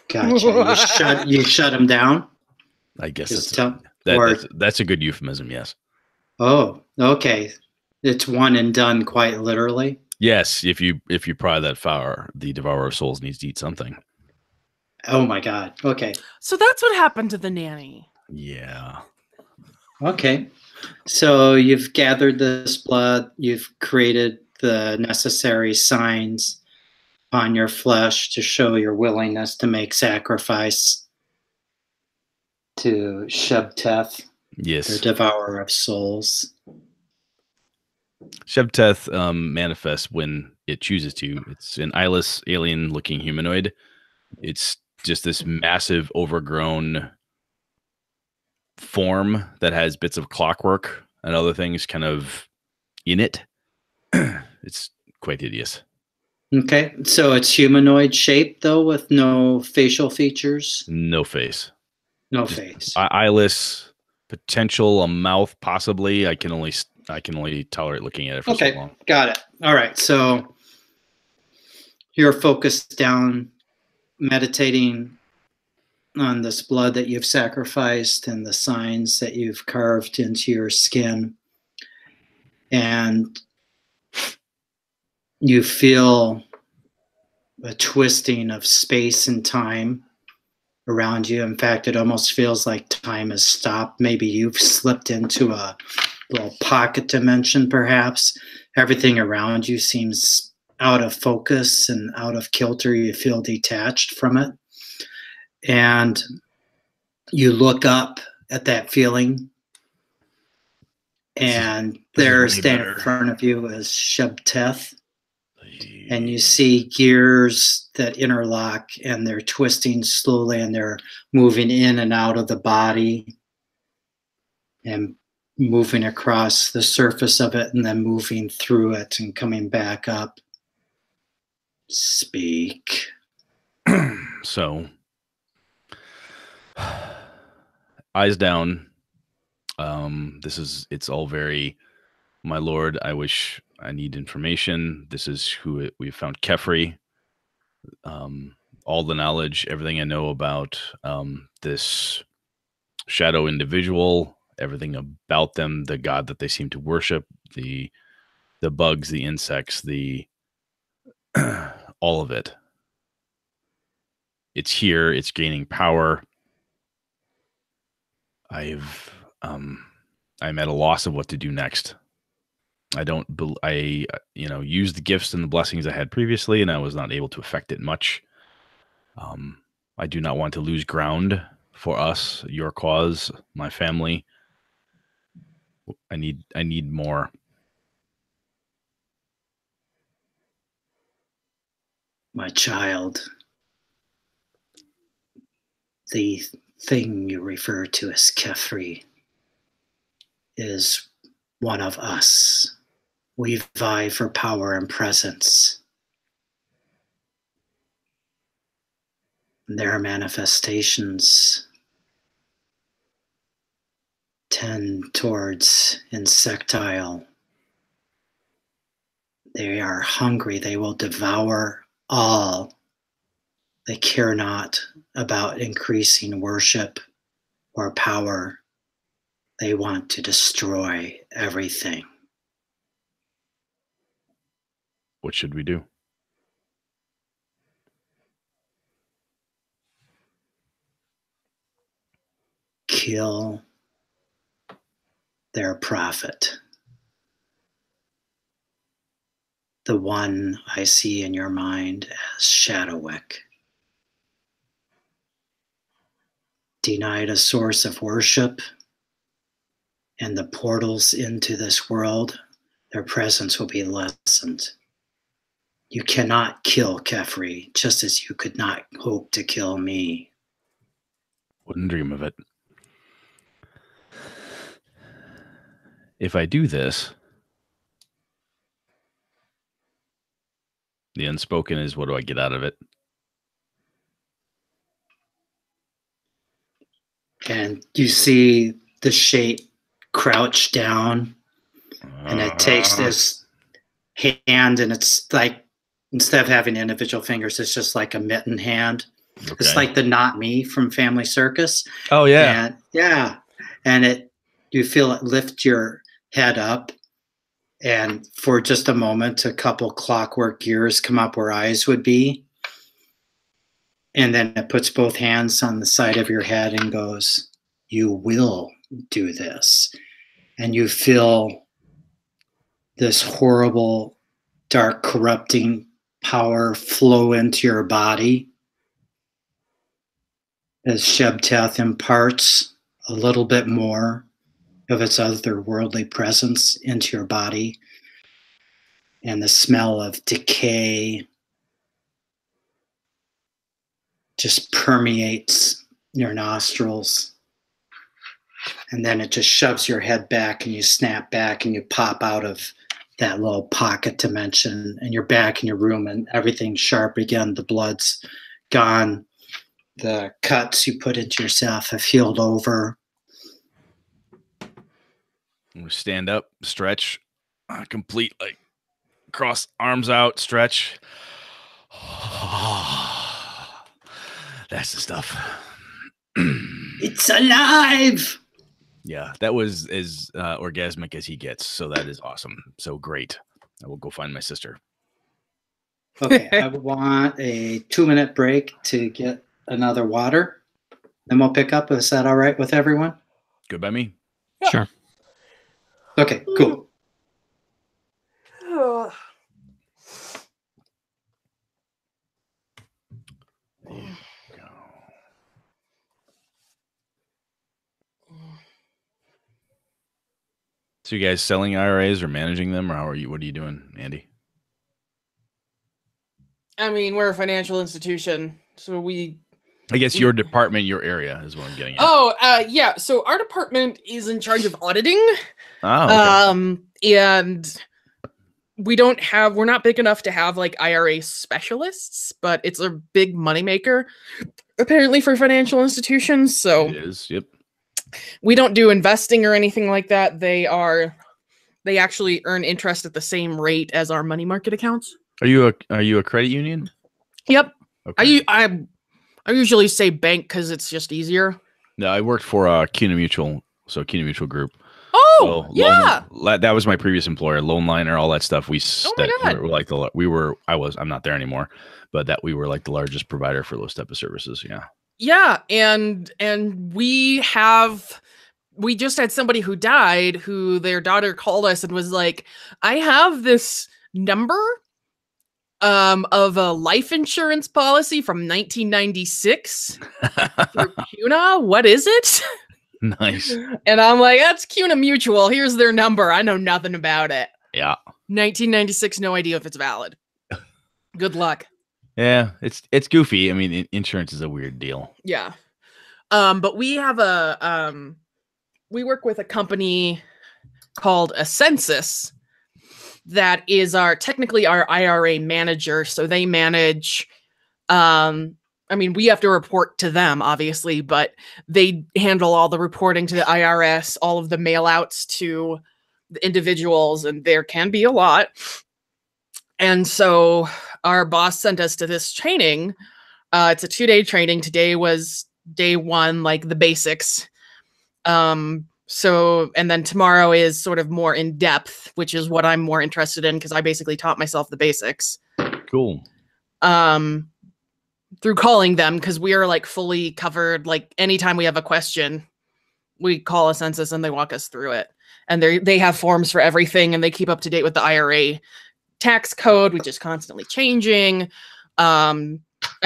Gotcha. You shut them down? I guess Just that's a good euphemism. Yes. Oh, okay. It's one and done quite literally. Yes. If you pry that flower, the Devourer of Souls needs to eat something. Oh my God. Okay. So that's what happened to the nanny. Yeah. Okay. So you've gathered this blood, you've created the necessary signs on your flesh to show your willingness to make sacrifice to Shebteth, Yes. the Devourer of Souls. Shebteth manifests when it chooses to. It's an eyeless, alien-looking humanoid. It's just this massive, overgrown form that has bits of clockwork and other things kind of in it. It's quite hideous. Okay. So it's humanoid shaped though, with no facial features? No face. No Just face. Eyeless, potential a mouth, possibly. I can only tolerate looking at it for so long. Got it. All right. So you're focused down, meditating on this blood that you've sacrificed and the signs that you've carved into your skin. And you feel a twisting of space and time around you. In fact, it almost feels like time has stopped. Maybe you've slipped into a little pocket dimension, perhaps. Everything around you seems out of focus and out of kilter. You feel detached from it. And you look up at that feeling And this there, is way standing in better. front of you, is Shebteth. And you see gears that interlock, and they're twisting slowly, and they're moving in and out of the body and moving across the surface of it and then moving through it and coming back up. Speak. So, eyes down. It's all very, my lord, I need information. This is who we found Kefri. All the knowledge, everything I know about this shadow individual, everything about them, the god that they seem to worship, the bugs, the insects, the all of it. It's here, it's gaining power. I'm at a loss of what to do next. I used the gifts and the blessings I had previously, and I was not able to affect it much. I do not want to lose ground for us, your cause, my family. I need more. My child, the thing you refer to as Kefri is one of us. We vie for power and presence. Their manifestations tend towards insectile. They are hungry. They will devour all. They care not about increasing worship or power. They want to destroy everything. What should we do? Kill their prophet. The one I see in your mind as Shadowwick. Denied a source of worship and the portals into this world, their presence will be lessened. You cannot kill Kefri, just as you could not hope to kill me. Wouldn't dream of it. If I do this, the unspoken is, what do I get out of it? And you see the shape crouch down, and it takes this hand, and it's like, instead of having individual fingers, it's just like a mitten hand. Okay. It's like the Not Me from Family Circus. Oh yeah. And you feel it lift your head up, and for just a moment, a couple clockwork gears come up where eyes would be. And then it puts both hands on the side of your head and goes, you will do this. And you feel this horrible, dark, corrupting power flow into your body as Shebteth imparts a little bit more of its otherworldly presence into your body. And the smell of decay just permeates your nostrils. And then it just shoves your head back, and you snap back, and you pop out of that little pocket dimension, and you're back in your room, and everything's sharp again. The blood's gone. The cuts you put into yourself have healed over. I'm gonna stand up, stretch, complete, like, cross arms out, stretch. That's the stuff. It's alive! Yeah, that was as orgasmic as he gets. So that is awesome. So great. I will go find my sister. Okay, I want a 2-minute break to get another water. Then we'll pick up. Is that all right with everyone? Good by me. Yeah. Sure. Okay, cool. So you guys selling IRAs or managing them, or what are you doing, Andy? I mean, we're a financial institution, so I guess your department, your area is what I'm getting at. Oh, yeah. So our department is in charge of auditing. Oh, okay. And we're not big enough to have like IRA specialists, but it's a big moneymaker apparently for financial institutions. So It is. Yep. we don't do investing or anything like that. They actually earn interest at the same rate as our money market accounts. Are you a credit union? Yep. Okay. I usually say bank because it's just easier. No, I worked for CUNA Mutual, so CUNA Mutual Group. Oh, So yeah. that was my previous employer, Loan Liner, all that stuff. Oh my God. I'm not there anymore, but that we were like the largest provider for those type of services. Yeah. Yeah, and we just had somebody who died who their daughter called us and was like, I have this number of a life insurance policy from 1996 through CUNA. What is it? Nice. And I'm like, that's CUNA Mutual. Here's their number. I know nothing about it. Yeah. 1996, no idea if it's valid. Good luck. Yeah, it's goofy. I mean, insurance is a weird deal. Yeah. But we have we work with a company called Ascensus that is technically our IRA manager. So they manage, I mean, we have to report to them, obviously, but they handle all the reporting to the IRS, all of the mail outs to the individuals, and there can be a lot. And so our boss sent us to this training. It's a 2-day training. Today was day 1, like the basics. And then tomorrow is sort of more in depth, which is what I'm more interested in because I basically taught myself the basics. Cool. Through calling them, because we are like fully covered. Like anytime we have a question, we call a census and they walk us through it. And they have forms for everything, and they keep up to date with the IRA tax code, which is constantly changing. I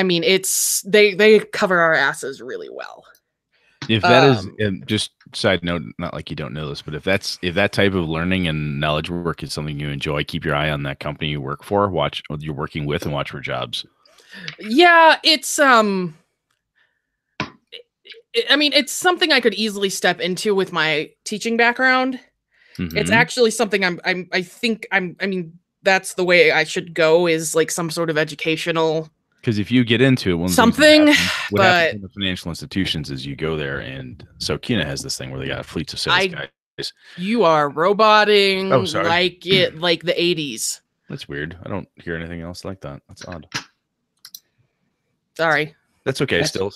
mean, they cover our asses really well. If that is, and just side note, not like you don't know this, but if that type of learning and knowledge work is something you enjoy, keep your eye on that company you work for, watch what you're working with, and watch for jobs. Yeah, it's I mean, it's something I could easily step into with my teaching background. Mm-hmm. It's actually something I mean, that's the way I should go, is like some sort of educational. Because if you get into it, what happens in the financial institutions is you go there, and so CUNA has this thing where they got fleets of sales guys. You are roboting like the 80s. That's weird. I don't hear anything else like that. That's odd. Sorry. That's okay. Still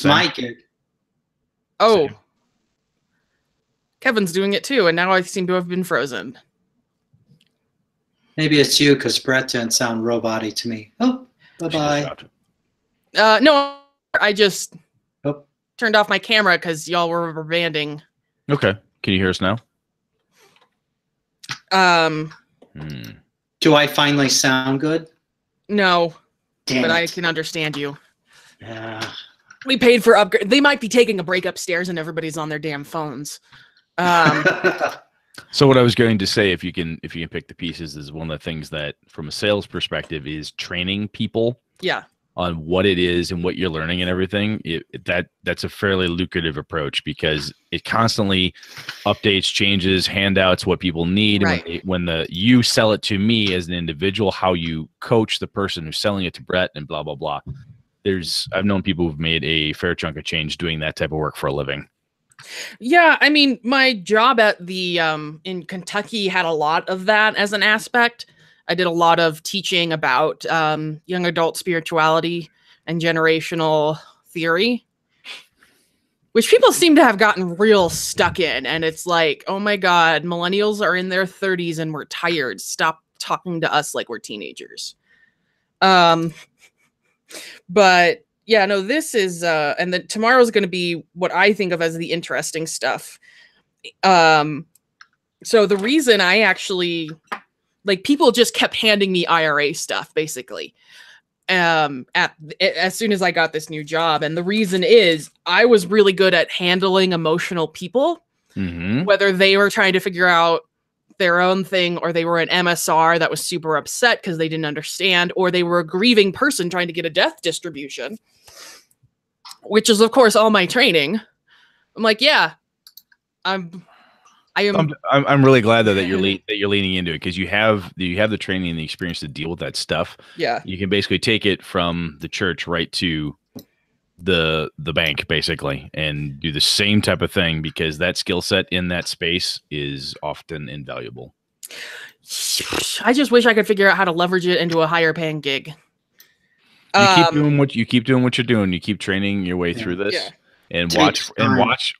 my gig. Oh. Same. Kevin's doing it too, and now I seem to have been frozen. Maybe it's you, because Brett didn't sound robot-y to me. Oh, bye-bye. No, I just turned off my camera because y'all were rubber banding. Okay. Can you hear us now? Do I finally sound good? No. Damn but it. I can understand you. Yeah. We paid for upgrade. They might be taking a break upstairs and everybody's on their damn phones. So what I was going to say, if you can pick the pieces, is one of the things that from a sales perspective is training people on what it is and what you're learning and everything. That's a fairly lucrative approach because it constantly updates, changes, handouts, what people need. Right. And when you sell it to me as an individual, how you coach the person who's selling it to Brett and blah, blah, blah. I've known people who've made a fair chunk of change doing that type of work for a living. Yeah, I mean, my job at the in Kentucky had a lot of that as an aspect. I did a lot of teaching about young adult spirituality and generational theory, which people seem to have gotten real stuck in. And it's like, oh my God, millennials are in their 30s and we're tired. Stop talking to us like we're teenagers. But yeah, no, this is, and then tomorrow's going to be what I think of as the interesting stuff. So the reason I actually, like, people just kept handing me IRA stuff, basically, as soon as I got this new job. And the reason is I was really good at handling emotional people. whether they were trying to figure out their own thing, or they were an MSR that was super upset because they didn't understand, or they were a grieving person trying to get a death distribution, which is of course all my training. I'm like, yeah, I'm really glad though that you're leaning into it, because you have the training and the experience to deal with that stuff. Yeah, you can basically take it from the church right to the bank basically and do the same type of thing, because that skill set in that space is often invaluable. I just wish I could figure out how to leverage it into a higher paying gig. You keep doing what you're doing. You keep training your way through this, and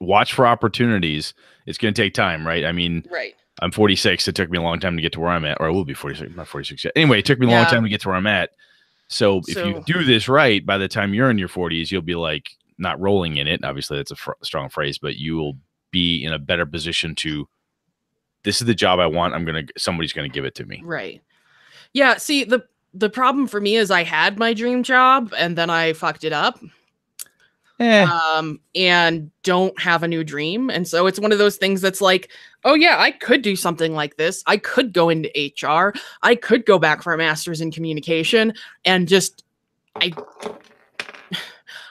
watch for opportunities. It's going to take time, right? I mean, right. I'm 46. It took me a long time to get to where I'm at, or I will be 46. I'm not 46 yet. Anyway, it took me a long time to get to where I'm at. So if you do this right, by the time you're in your 40s, you'll be like not rolling in it. Obviously, that's a strong phrase, but you will be in a better position to. This is the job I want. Somebody's gonna give it to me. Right. Yeah. See, the problem for me is I had my dream job and then I fucked it up. And don't have a new dream. And so it's one of those things that's like, oh yeah, I could do something like this. I could go into HR. I could go back for a master's in communication, and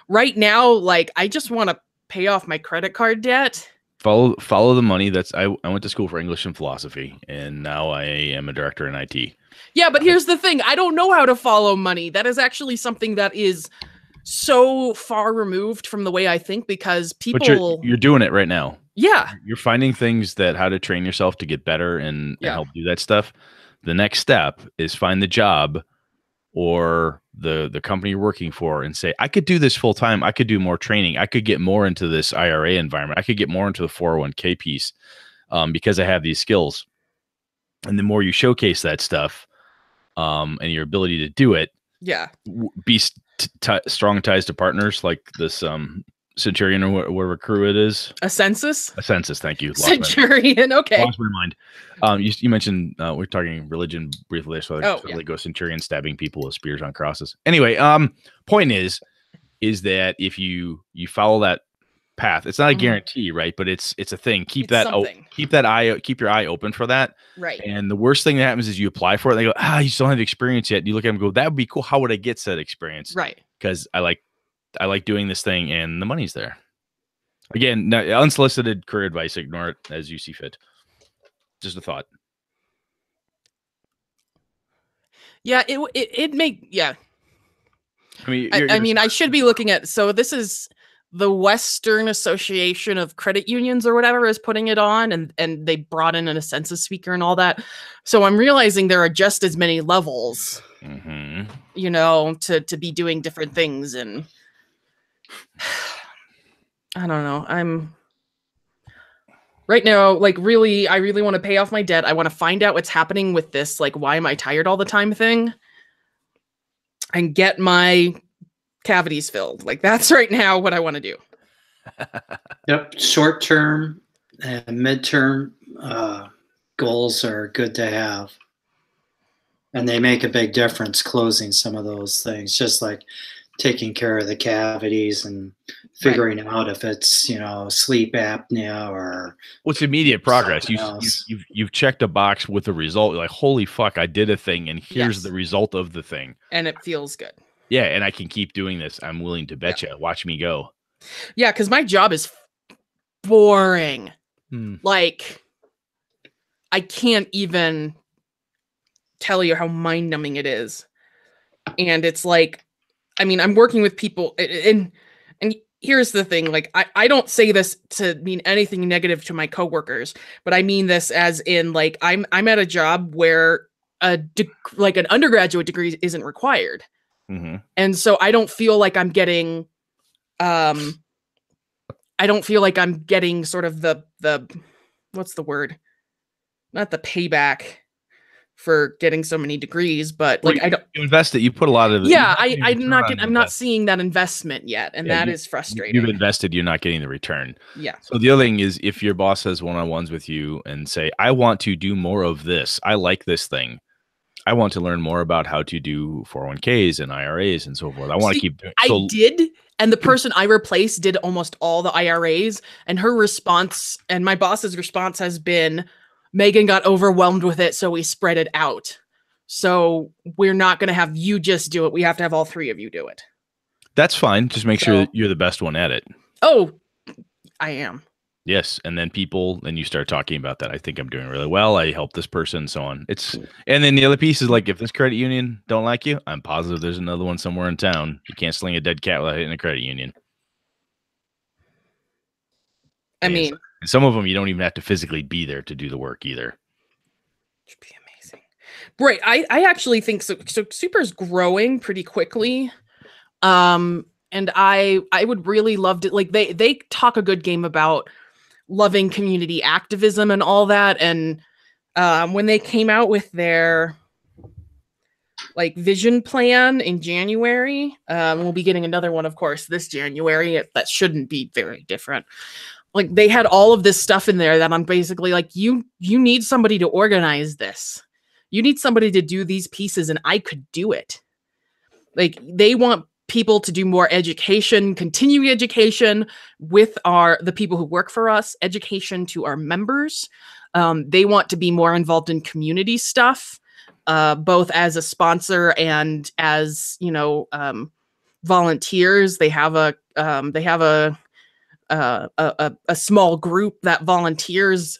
right now, like, I just want to pay off my credit card debt. Follow the money. I went to school for English and philosophy, and now I am a director in IT. Yeah, but here's the thing. I don't know how to follow money. That is actually something that is so far removed from the way I think, because people. But you're doing it right now. Yeah. You're finding things that how to train yourself to get better and help do that stuff. The next step is find the job or the company you're working for and say, I could do this full time. I could do more training. I could get more into this IRA environment. I could get more into the 401k piece because I have these skills. And the more you showcase that stuff and your ability to do it, be strong ties to partners like this Centurion or whatever crew it is. A census. Thank you. Centurion. Okay. Lost my mind. You mentioned we're talking religion briefly, so I totally go Centurion stabbing people with spears on crosses. Anyway, point is that if you follow that path, it's not a guarantee, right? But it's a thing. Keep your eye open for that. Right. And the worst thing that happens is you apply for it. And they go, you still don't have experience yet. And you look at them and go, that would be cool. How would I get said experience? Right. Because I like doing this thing and the money's there. Again, unsolicited career advice. Ignore it as you see fit. Just a thought. Yeah, I mean, I should be looking at. So this is the Western Association of Credit Unions or whatever is putting it on, and they brought in a census speaker and all that. So I'm realizing there are just as many levels, to be doing different things, and I don't know. I'm right now, like, I really want to pay off my debt. I want to find out what's happening with this, like, why am I tired all the time thing, and get my cavities filled. Like, that's right now what I want to do. Yep. Short term and midterm goals are good to have. And they make a big difference closing some of those things, just like taking care of the cavities and figuring out if it's, sleep apnea or what's immediate progress. You've checked a box with a result. You're like, holy fuck, I did a thing, and here's the result of the thing. And it feels good. Yeah, and I can keep doing this. I'm willing to bet you. Watch me go. Yeah, because my job is boring. Like, I can't even tell you how mind-numbing it is. And it's like, I mean, I'm working with people, and here's the thing, like, I don't say this to mean anything negative to my coworkers, but I mean this as in, like, I'm at a job where an undergraduate degree isn't required. And so I don't feel like I'm getting, sort of the what's the word? Not the payback for getting so many degrees, but like, I don't invest it. You put a lot of it. Yeah, I'm not seeing that investment yet. And that is frustrating. You've invested, you're not getting the return. Yeah. So the other thing is, if your boss has one-on-ones with you and say, I want to do more of this. I like this thing. I want to learn more about how to do 401ks and IRAs and so forth. I want to keep doing. And the person I replaced did almost all the IRAs, and her response and my boss's response has been, Megan got overwhelmed with it, so we spread it out. So we're not going to have you just do it. We have to have all three of you do it. That's fine. Just make sure that you're the best one at it. Oh, I am. Yes, and then you start talking about that. I think I'm doing really well. I help this person, so on. And then the other piece is like, if this credit union don't like you, I'm positive there's another one somewhere in town. You can't sling a dead cat without hitting a credit union. I mean, and some of them you don't even have to physically be there to do the work either. Should be amazing, right? I actually think so. So Super's growing pretty quickly. And I would really love to, like, they talk a good game about loving community activism and all that. And when they came out with their like vision plan in January, we'll be getting another one, of course, this January. That shouldn't be very different. Like, they had all of this stuff in there that I'm basically like, you need somebody to organize this. You need somebody to do these pieces, and I could do it. Like, they want people to do more education, continuing education with the people who work for us, education to our members. They want to be more involved in community stuff, both as a sponsor and as, volunteers. They have a small group that volunteers,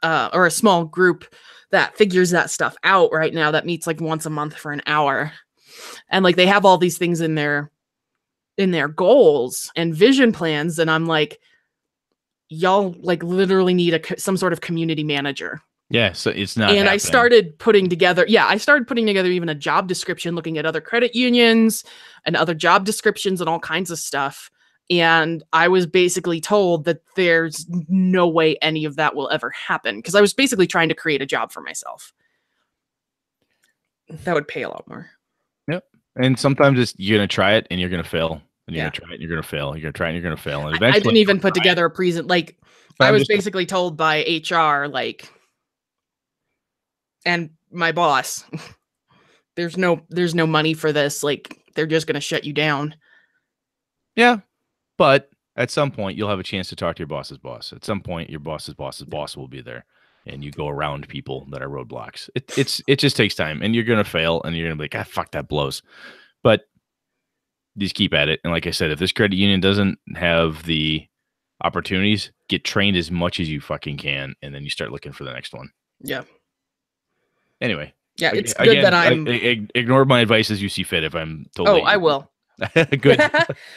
or a small group that figures that stuff out right now, that meets like once a month for an hour. And like, they have all these things in their goals and vision plans. And I'm like, y'all like literally need some sort of community manager. Yeah. So it's not. And happening. I started putting together even a job description, looking at other credit unions and other job descriptions and all kinds of stuff. And I was basically told that there's no way any of that will ever happen, because I was basically trying to create a job for myself that would pay a lot more. Yep. And sometimes you're going to try it and you're going to fail. And you're going to try it and you're going to fail. You're going to try it and you're going to fail. And eventually, I didn't even put together a present. Like, I was basically told by HR, like, and my boss, there's no money for this. Like, they're just going to shut you down. Yeah. But at some point, you'll have a chance to talk to your boss's boss. At some point, your boss's boss will be there, and you go around people that are roadblocks. It just takes time, and you're going to fail, and you're going to be like, ah, fuck, that blows. But just keep at it. And like I said, if this credit union doesn't have the opportunities, get trained as much as you fucking can, and then you start looking for the next one. Yeah. Anyway. Yeah, it's good that I'm... ignore my advice as you see fit if I'm totally... Oh, I will. Good.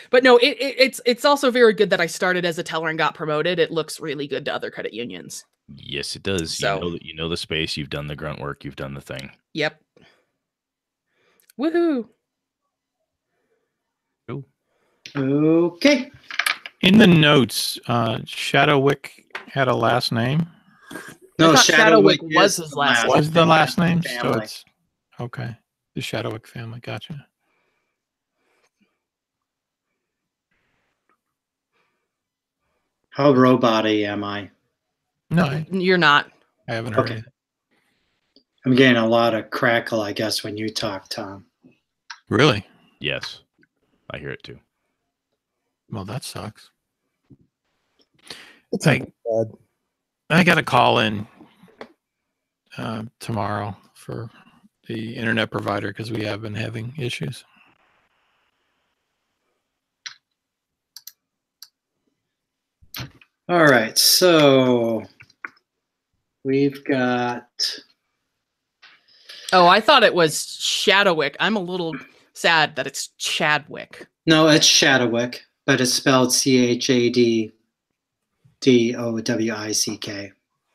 But no, it's also very good that I started as a teller and got promoted. It looks really good to other credit unions. Yes, it does. So, you know the space. You've done the grunt work. You've done the thing. Yep. Woohoo. Cool. Okay. In the notes, Shadowwick had a last name. No, Shadowwick was his last name. Was the last name? Family. So it's okay. The Shadowwick family. Gotcha. How robot-y am I? No, You're not. I haven't heard Okay. it. I'm getting a lot of crackle, I guess, when you talk, Tom. Really? Yes. I hear it too. Well, that sucks. It's not bad. I got a call in tomorrow for the internet provider because we have been having issues. All right, so we've got... Oh, I thought it was Shadowwick. I'm a little sad that it's Chadwick. No, it's Shadowwick, but it's spelled Chaddowick,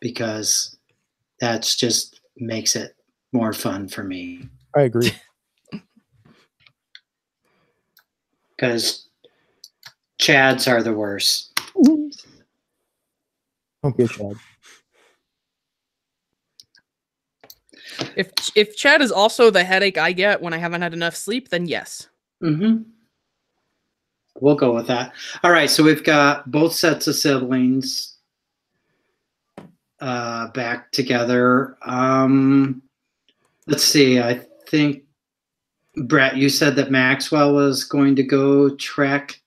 because that's just makes it more fun for me. I agree. Because Chads are the worst. Don't be a Chad. If Chad is also the headache I get when I haven't had enough sleep, then yes. Mm-hmm. We'll go with that. All right, so we've got both sets of siblings back together. Let's see. I think, Brett, you said that Maxwell was going to go trek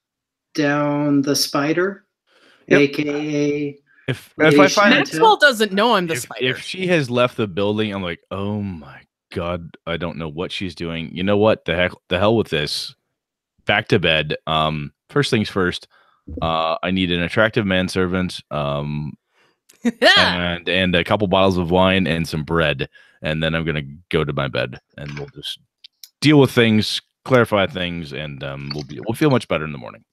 down the spider, Yep. aka If Lady I find Chantel? Maxwell doesn't know I'm the spider. if she has left the building, I'm like, oh my god, I don't know what she's doing. You know what? The hell with this. Back to bed. First things first. I need an attractive manservant. And a couple bottles of wine and some bread, and then I'm gonna go to my bed, and we'll just deal with things, clarify things, and we'll feel much better in the morning.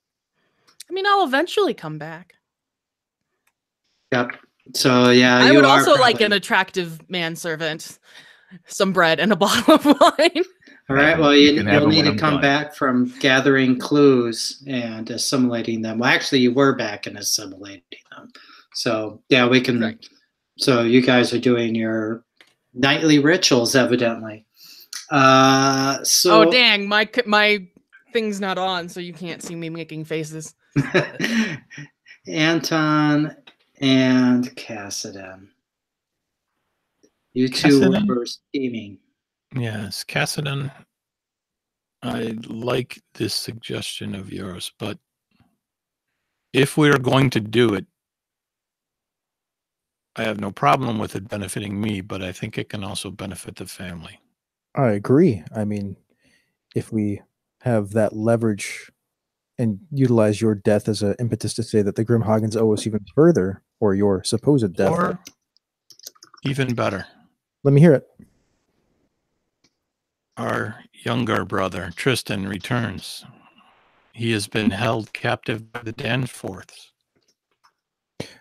I mean, I'll eventually come back. Yep. So yeah, I you would are also like probably- an attractive manservant, some bread, and a bottle of wine. All right. Well, You can have you'll it need when to I'm come done. back from gathering clues and assimilating them. Well, actually, you were back and assimilating them. So yeah, we can. Right. So you guys are doing your nightly rituals, evidently. So Oh dang, my thing's not on, so you can't see me making faces. Anton and Cassidon, you two Cassidon? were scheming. Yes, Cassidon. I like this suggestion of yours, but if we're going to do it, I have no problem with it benefiting me, but I think it can also benefit the family. I agree. I mean, if we have that leverage and utilize your death as an impetus to say that the Grimhagens owe us even further, or your supposed death, Or even better, let me hear it. our younger brother, Tristan, returns. He has been held captive by the Danforths.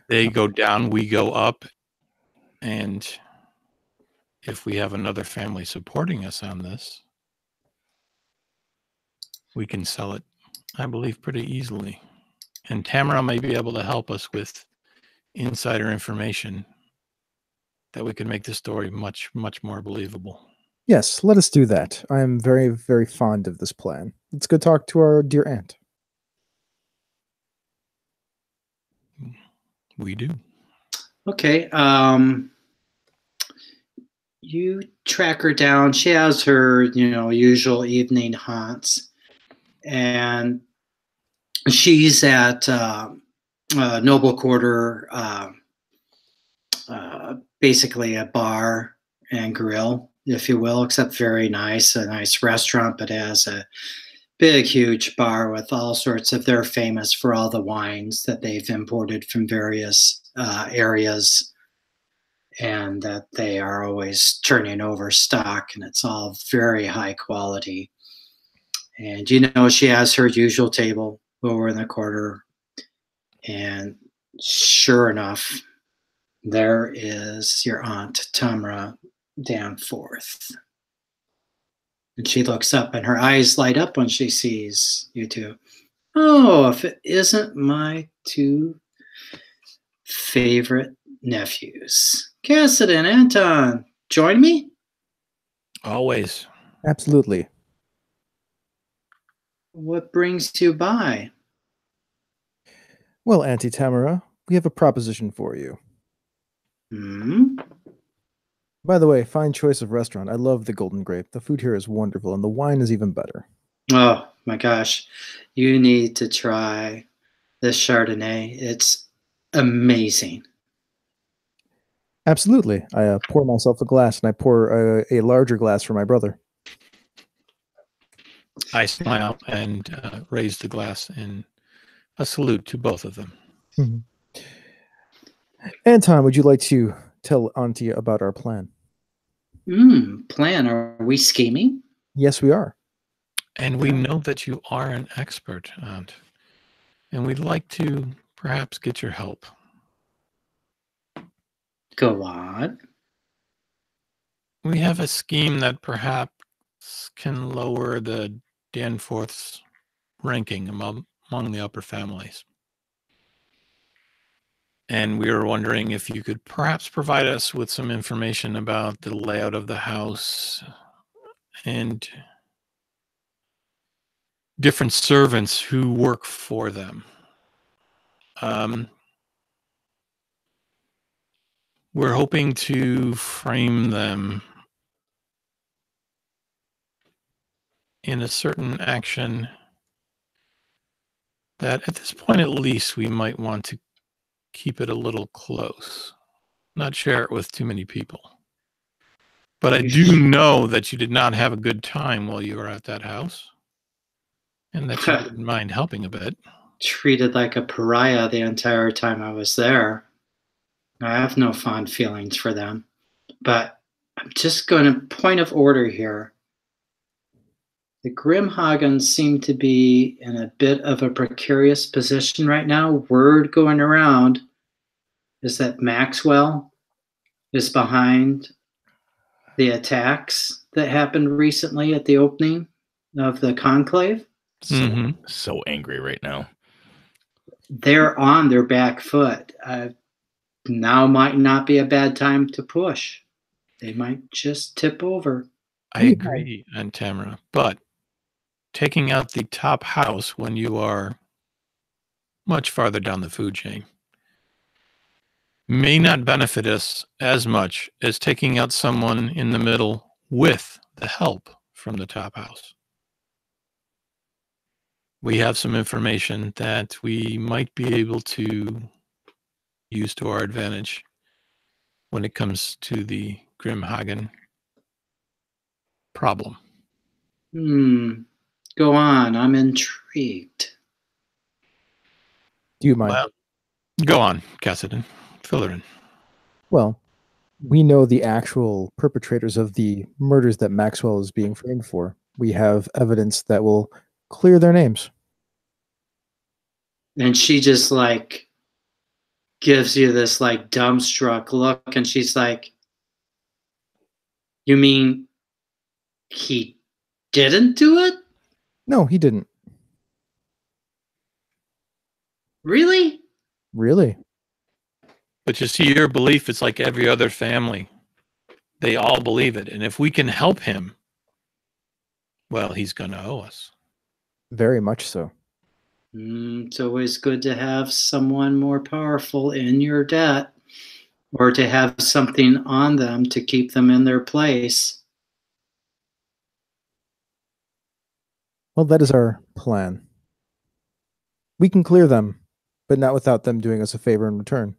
They go down, we go up, and if we have another family supporting us on this, we can sell it, I believe, pretty easily. And Tamara may be able to help us with insider information that we can make the story much, much more believable. Yes, let us do that. I am very, very fond of this plan. Let's go talk to our dear aunt. We do. Okay. You track her down. She has her, usual evening haunts, and she's at Noble Quarter, basically a bar and grill, if you will, except very nice, a nice restaurant, but has a big, huge bar with all sorts of, they're famous for all the wines that they've imported from various areas, and that they are always turning over stock, and it's all very high quality. And she has her usual table over in the corner, and sure enough, there is your aunt Tamara Danforth. And she looks up, and her eyes light up when she sees you two. Oh, if it isn't my two favorite nephews, Cassidy and Anton, join me? Always. Absolutely. What brings you by? Well, Auntie Tamara, we have a proposition for you. Hmm? By the way, fine choice of restaurant. I love the Golden Grape. The food here is wonderful, and the wine is even better. Oh, my gosh. You need to try this Chardonnay. It's amazing. Absolutely. I pour myself a glass, and I pour a larger glass for my brother. I smile and raise the glass in a salute to both of them. Mm-hmm. Anton, would you like to tell Auntie about our plan? Plan. Are we scheming? Yes, we are. And we know that you are an expert, Aunt. And we'd like to perhaps get your help. Go on. We have a scheme that perhaps can lower the Danforth's ranking among the upper families. And we were wondering if you could perhaps provide us with some information about the layout of the house and different servants who work for them. We're hoping to frame them in a certain action that at this point, at least, we might want to keep it a little close, not share it with too many people. But I do know that you did not have a good time while you were at that house, and that you didn't mind helping a bit. Treated like a pariah the entire time I was there. I have no fond feelings for them. But I'm just going to point of order here. The Grimhagens seem to be in a bit of a precarious position right now. Word going around is that Maxwell is behind the attacks that happened recently at the opening of the conclave. So angry right now. They're on their back foot. Now might not be a bad time to push. They might just tip over. I agree, Aunt Tamara, but taking out the top house when you are much farther down the food chain may not benefit us as much as taking out someone in the middle with the help from the top house. We have some information that we might be able to use to our advantage when it comes to the Grimhagen problem. Go on. I'm intrigued. Do you mind? Well, go on, Cassidy. Fill it in. Well, we know the actual perpetrators of the murders that Maxwell is being framed for. We have evidence that will clear their names. And she just like gives you this like dumbstruck look, and she's like, "You mean he didn't do it? No, he didn't. Really? Really? But you see, your belief is like every other family. They all believe it. And if we can help him, well, he's going to owe us. Very much so. It's always good to have someone more powerful in your debt, or to have something on them to keep them in their place." Well, that is our plan. We can clear them, but not without them doing us a favor in return,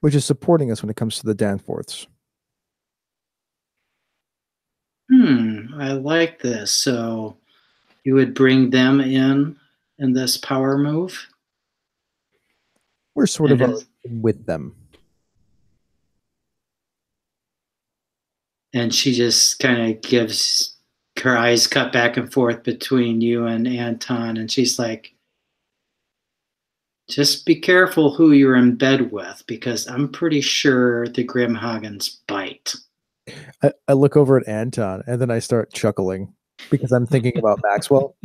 which is supporting us when it comes to the Danforths. I like this. So you would bring them in this power move? We're sort of with them. And she just kind of gives her eyes cut back and forth between you and Anton, and she's like, just be careful who you're in bed with, because I'm pretty sure the Grimhagens bite. I look over at Anton, and then I start chuckling because I'm thinking about Maxwell.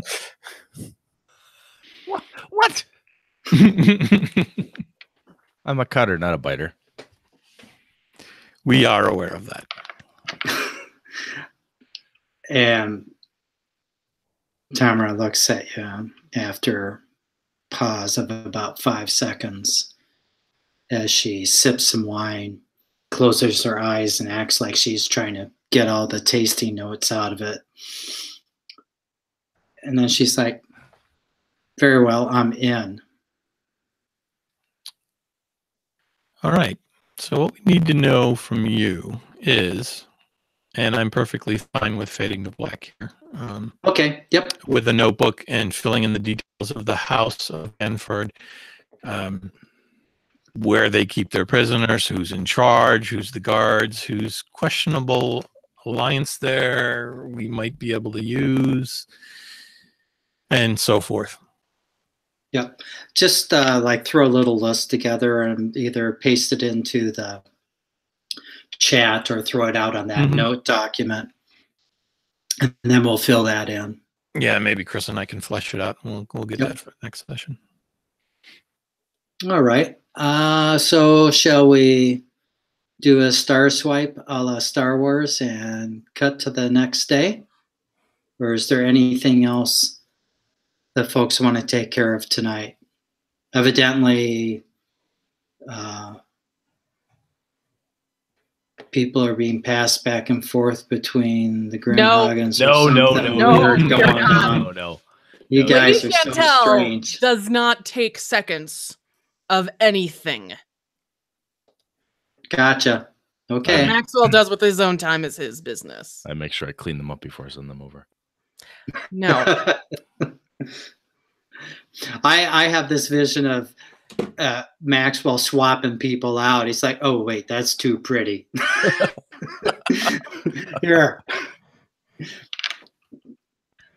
What? I'm a cutter, not a biter. We are aware of that. And Tamara looks at you after a pause of about 5 seconds as she sips some wine, closes her eyes, and acts like she's trying to get all the tasty notes out of it. And then she's like, very well, I'm in. All right. So what we need to know from you is, and I'm perfectly fine with fading to black here. Okay, yep. With a notebook and filling in the details of the house of Benford, where they keep their prisoners, who's in charge, who's the guards, who's questionable alliance there we might be able to use, and so forth. Yep. Just like throw a little list together and either paste it into the chat or throw it out on that note document. And then we'll fill that in. Yeah, maybe Chris and I can flesh it out. We'll get that for the next session. All right. So shall we do a star swipe a la Star Wars and cut to the next day? Or is there anything else that folks want to take care of tonight? Evidently, people are being passed back and forth between the Grimhagens. No. You Yeah. guys Lady are so Chantel strange. does not take seconds of anything. Gotcha. Okay. Maxwell does with his own time is his business. I make sure I clean them up before I send them over. No. I have this vision of Maxwell swapping people out. He's like, oh wait, that's too pretty. Here.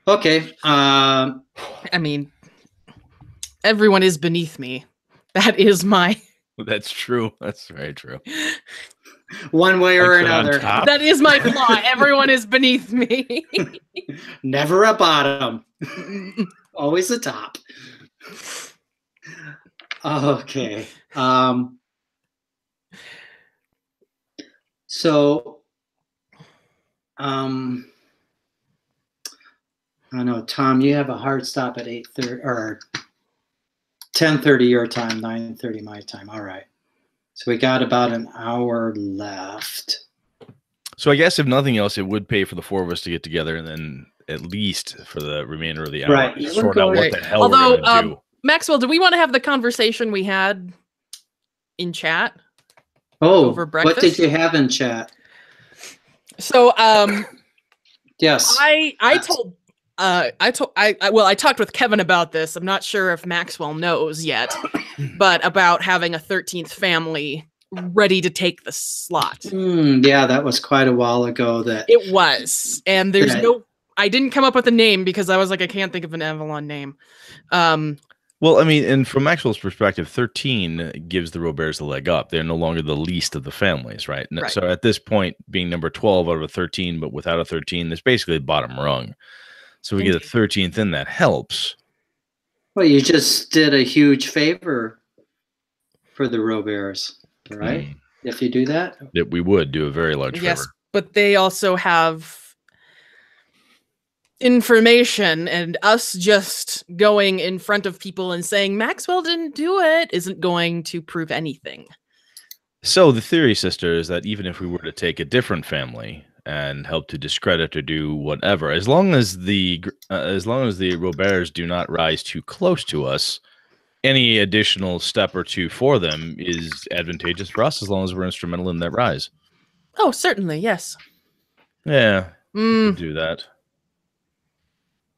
Okay. I mean, everyone is beneath me. That is my That's true. That's very true. One way or Like that on another. top. that is my flaw. Everyone is beneath me. Never a bottom. Always a top. Okay. So I know, Tom, you have a hard stop at 8:30 or 10:30 your time, 9:30 my time. All right. So we got about an hour left. So I guess if nothing else, it would pay for the four of us to get together and then at least for the remainder of the hour Right. sort out what the hell Although, we're gonna do. Maxwell, do we want to have the conversation we had in chat? Oh, Over what did breakfast? you have in chat? So, Yes. I talked with Kevin about this. I'm not sure if Maxwell knows yet, but about having a 13th family ready to take the slot. Yeah, that was quite a while ago. That It was, and there's Right. no. I didn't come up with a name because I was like, I can't think of an Avalon name. Well, I mean, and from Maxwell's perspective, 13 gives the Roberts a leg up. They're no longer the least of the families, right? Right. So at this point, being number 12 out of a 13, but without a 13, there's basically the bottom rung. So we get a 13th in, that helps. Well, you just did a huge favor for the Robears, right? If you do that. That we would do a very large Yes, favor. but they also have information, and us just going in front of people and saying Maxwell didn't do it isn't going to prove anything. So the theory, sister, is that even if we were to take a different family and help to discredit or do whatever, as long as the Roberts do not rise too close to us, any additional step or two for them is advantageous for us as long as we're instrumental in that rise. Oh, certainly, yes. Yeah, we could do that.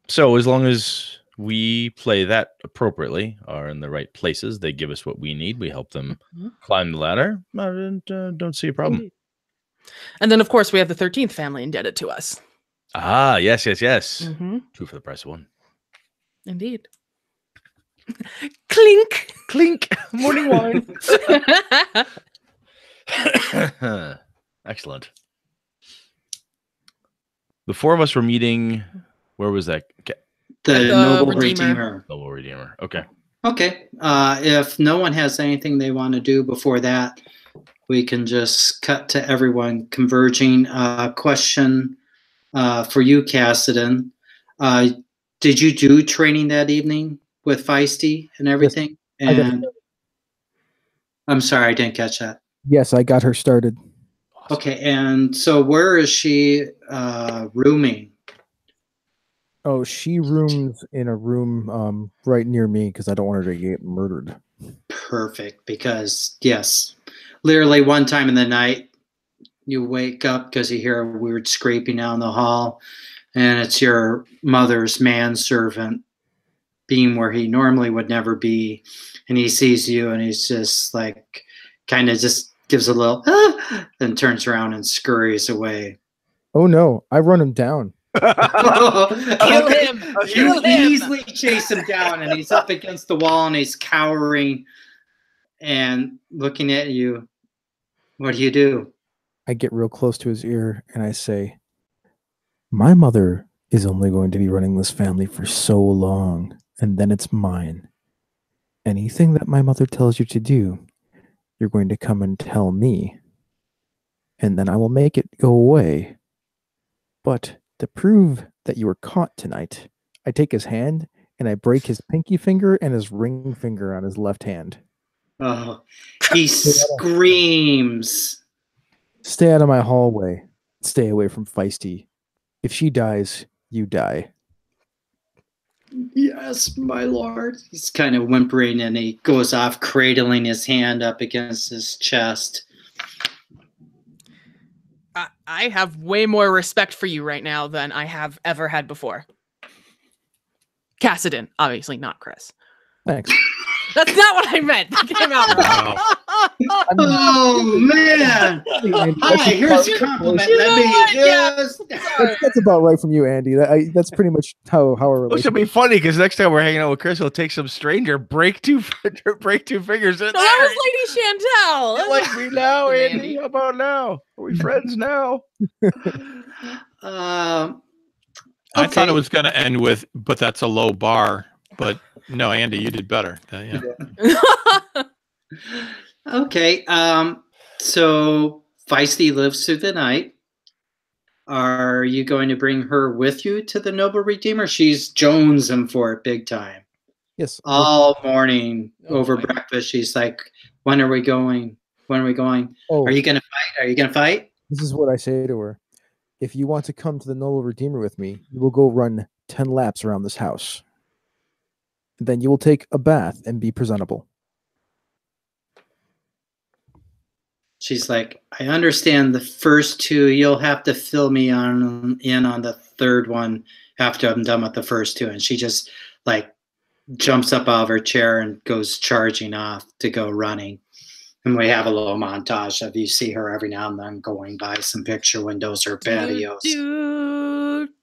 So as long as we play that appropriately, are in the right places, they give us what we need, we help them climb the ladder, I don't see a problem. Indeed. And then, of course, we have the 13th family indebted to us. Ah, yes. Mm-hmm. Two for the price of one. Indeed. Clink. Clink. Morning wine. Excellent. The four of us were meeting. Where was that? The Noble Redeemer. Redeemer. Noble Redeemer. Okay. Okay. If no one has anything they want to do before that, we can just cut to everyone converging. Question for you, Cassidon. Did you do training that evening with Feisty and everything? I got And I'm sorry, I didn't catch that. Yes, I got her started. Okay, and so where is she rooming? Oh, she rooms in a room right near me because I don't want her to get murdered. Perfect, because yes, literally one time in the night, you wake up because you hear a weird scraping down the hall, and it's your mother's manservant being where he normally would never be, and he sees you, and he's just like, kind of just gives a little, then turns around and scurries away. Oh no, I run him down. Kill him. You Kill him. easily chase him down, and he's up against the wall, and he's cowering and looking at you. What do? I get real close to his ear and I say, my mother is only going to be running this family for so long, and then it's mine. Anything that my mother tells you to do, you're going to come and tell me, and then I will make it go away. But to prove that you were caught tonight, I take his hand and I break his pinky finger and his ring finger on his left hand. Oh, he screams. Stay out of my hallway. Stay away from Feisty. If she dies, you die. Yes, my lord. He's kind of whimpering and he goes off, cradling his hand up against his chest. I have way more respect for you right now than I have ever had before. Cassidon, obviously not Chris. Thanks. That's not what I meant. That came out wrong. Oh, man. Hi, here's a compliment. You know Let me what? Yeah. just... That's about right from you, Andy. That's pretty much how our Which would relationship. be funny because next time we're hanging out with Chris, he'll take some stranger, break two fingers in No, that was Lady Chantel. You like me now, Andy. Andy? How about now? Are we friends now? I thought it was going to end with, but that's a low bar. But no, Andy, you did better. Yeah. Okay. So Feisty lives through the night. Are you going to bring her with you to the Noble Redeemer? She's jonesing for it big time. Yes. All morning over boy. breakfast. She's like, when are we going? When are we going? Oh, Are you going to fight? Are you going to fight? this is what I say to her. If you want to come to the Noble Redeemer with me, you will go run 10 laps around this house. Then you will take a bath and be presentable. She's like, I understand the first two. You'll have to fill me in on the third one after I'm done with the first two. And she just like jumps up out of her chair and goes charging off to go running. And we have a little montage of you see her every now and then going by some picture windows or patios.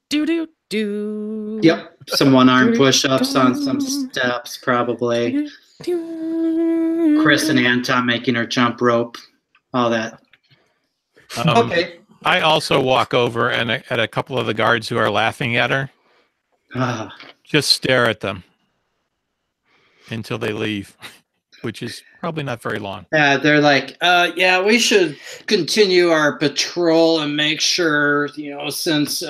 Do. Yep, some one-arm push-ups on some steps, probably. Chris and Anton making her jump rope, all that. Okay. I also walk over and at a couple of the guards who are laughing at her, Ah, just stare at them until they leave, which is probably not very long. yeah, they're like, yeah, we should continue our patrol and make sure, since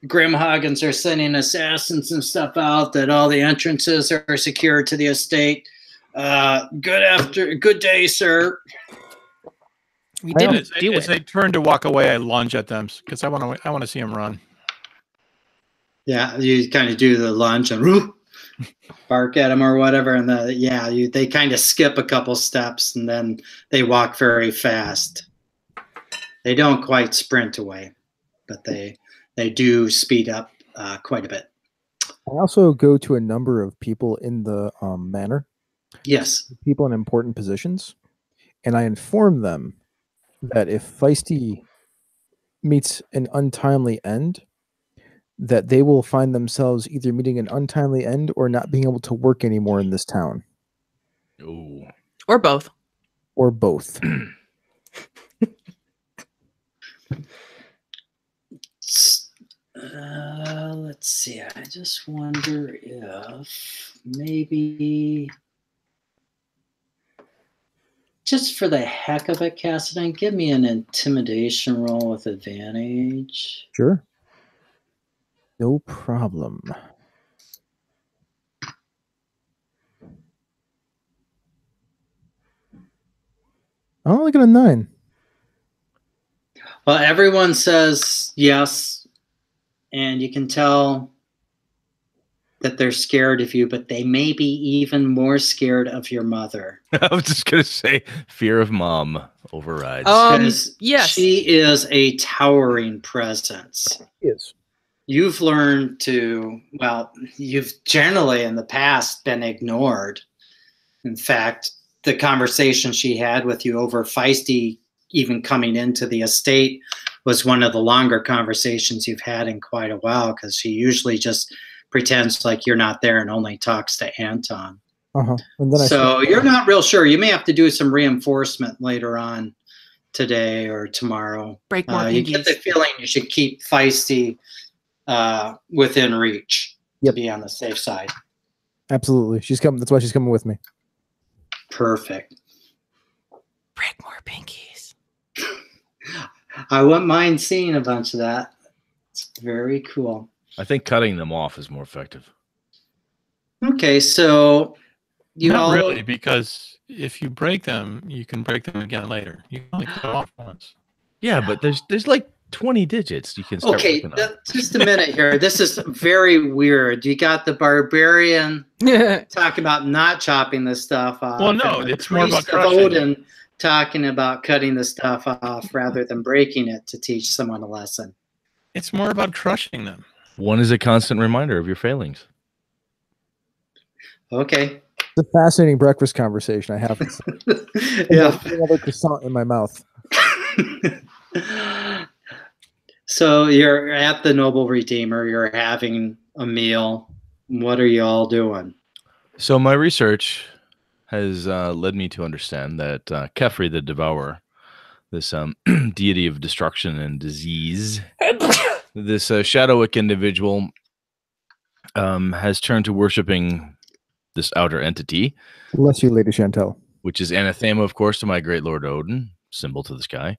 Grimhagens are sending assassins and stuff out, that all the entrances are secure to the estate. Good day, sir. We I didn't do As it. they turn to walk away, I lunge at them because I want to see them run. Yeah, you kind of do the lunge and whoop, bark at them or whatever, and they kind of skip a couple steps and then they walk very fast. They don't quite sprint away, but they do speed up quite a bit. I also go to a number of people in the manor, Yes. people in important positions, and I inform them that if Feisty meets an untimely end, that they will find themselves either meeting an untimely end or not being able to work anymore in this town. Ooh. Or both. Or both. Let's see. I just wonder if maybe just for the heck of it, Cassidy, give me an intimidation roll with advantage. Sure. No problem. I only got a 9. Well, everyone says yes, and you can tell that they're scared of you, but they may be even more scared of your mother. I was just gonna say, fear of mom overrides. Because yes. she is a towering presence. Yes. You've learned to, you've generally in the past been ignored. In fact, the conversation she had with you over Feisty even coming into the estate was one of the longer conversations you've had in quite a while, because she usually just pretends like you're not there and only talks to Anton. And then So you're not real sure. You may have to do some reinforcement later on today or tomorrow. Break more You get the pinkies. feeling you should keep Feisty within reach to be on the safe side. Absolutely. She's coming. That's why she's coming with me. Perfect. Break more pinkies. I wouldn't mind seeing a bunch of that. It's very cool. I think cutting them off is more effective. Okay, so you Not all really, because if you break them, you can break them again later. You can only cut off once. Yeah, but there's like 20 digits. You can start Okay, working on. just a minute here. This is very weird. You got the barbarian talking about not chopping the stuff off. Well, no, and the it's more about priest of crushing. Odin talking about cutting the stuff off rather than breaking it to teach someone a lesson. It's more about crushing them. One is a constant reminder of your failings. Okay. It's a fascinating breakfast conversation I have. Yeah. Another croissant in my mouth. So you're at the Noble Redeemer. You're having a meal. What are you all doing? So my research has led me to understand that Kefri the Devourer, this deity of destruction and disease, this Shadowick individual has turned to worshiping this outer entity. Bless you, Lady Chantel. Which is anathema, of course, to my great Lord Odin, symbol to the sky.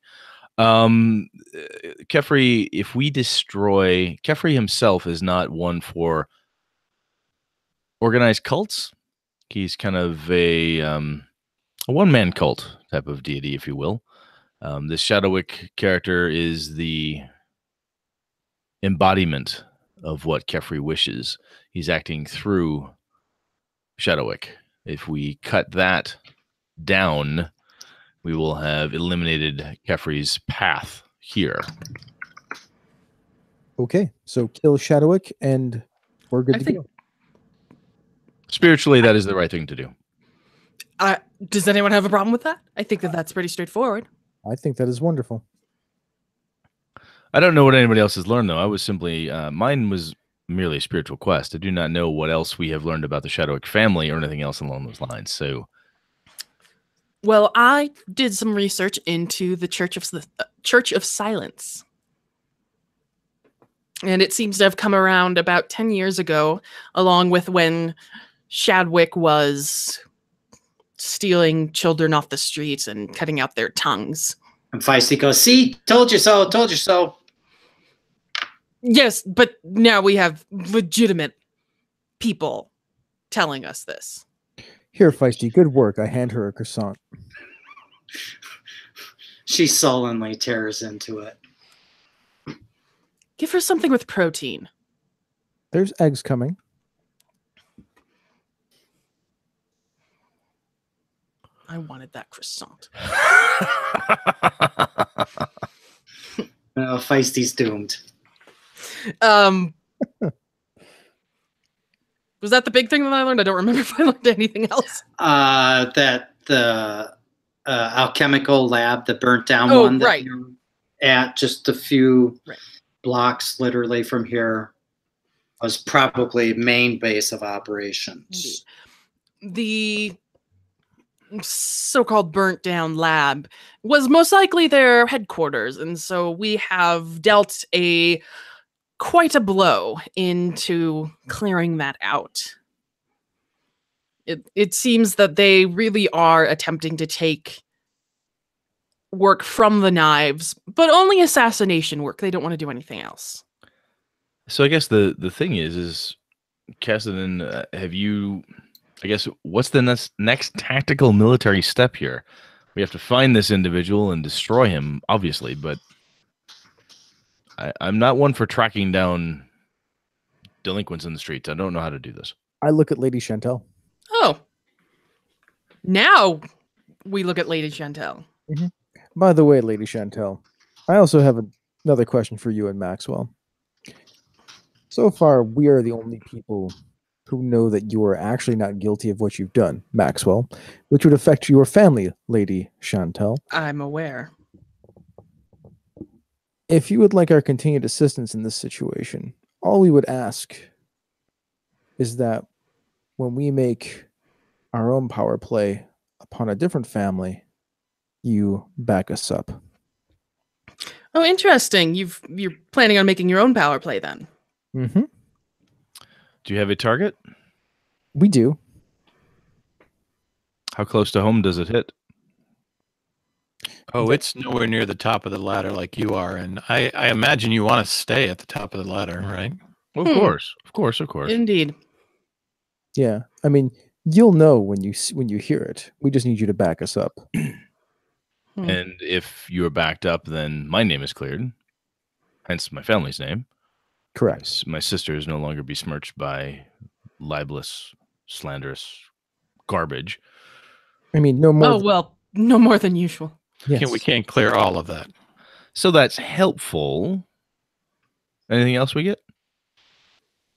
Kefri, if we destroy... Kefri himself is not one for organized cults. He's kind of a one-man cult type of deity, if you will. This Shadowick character is the embodiment of what Kefri wishes. He's acting through Shadowick. If we cut that down, we will have eliminated Kefri's path here. Okay, so kill Shadowick and we're good to go. Spiritually, that is the right thing to do. Does anyone have a problem with that? I think that that's pretty straightforward. I think that is wonderful. I don't know what anybody else has learned, though. I was simply, mine was merely a spiritual quest. I do not know what else we have learned about the Shadowick family or anything else along those lines. So, well, I did some research into the Church of Silence. And it seems to have come around about 10 years ago, along with when Shadwick was stealing children off the streets and cutting out their tongues. And Feisty goes, see, told you so, told you so. Yes, but now we have legitimate people telling us this. Here, Feisty, good work. I hand her a croissant. She sullenly tears into it. Give her something with protein. There's eggs coming. I wanted that croissant. Feisty's doomed. Was that the big thing that I learned? I don't remember if I learned anything else. That the alchemical lab, the burnt down one, right, at just a few right. blocks, literally from here, was probably main base of operations. Indeed. The so-called burnt down lab was most likely their headquarters, and so we have dealt quite a blow into clearing that out. It seems that they really are attempting to take work from the knives, but only assassination work. They don't want to do anything else. So I guess the thing is Cassidy, have you... I guess, what's the next tactical military step here? We have to find this individual and destroy him, obviously, but I'm not one for tracking down delinquents in the streets. I don't know how to do this. I look at Lady Chantel. Oh. Now we look at Lady Chantel. Mm-hmm. By the way, Lady Chantel, I also have another question for you and Maxwell. So far, we are the only people who know that you are actually not guilty of what you've done, Maxwell, which would affect your family, Lady Chantel. I'm aware. If you would like our continued assistance in this situation, all we would ask is that when we make our own power play upon a different family, you back us up. Oh, interesting. You're planning on making your own power play then? Mm-hmm. Do you have a target? We do. How close to home does it hit? Oh, it's nowhere near the top of the ladder like you are, and I imagine you want to stay at the top of the ladder, right? Of course. Indeed. Yeah, I mean, you'll know when you hear it. We just need you to back us up. And if you are backed up, then my name is cleared. hence my family's name. Correct. My sister is no longer besmirched by libelous, slanderous garbage. I mean, no more. Oh, well, no more than usual. Yes. We can't clear all of that. So that's helpful. Anything else we get?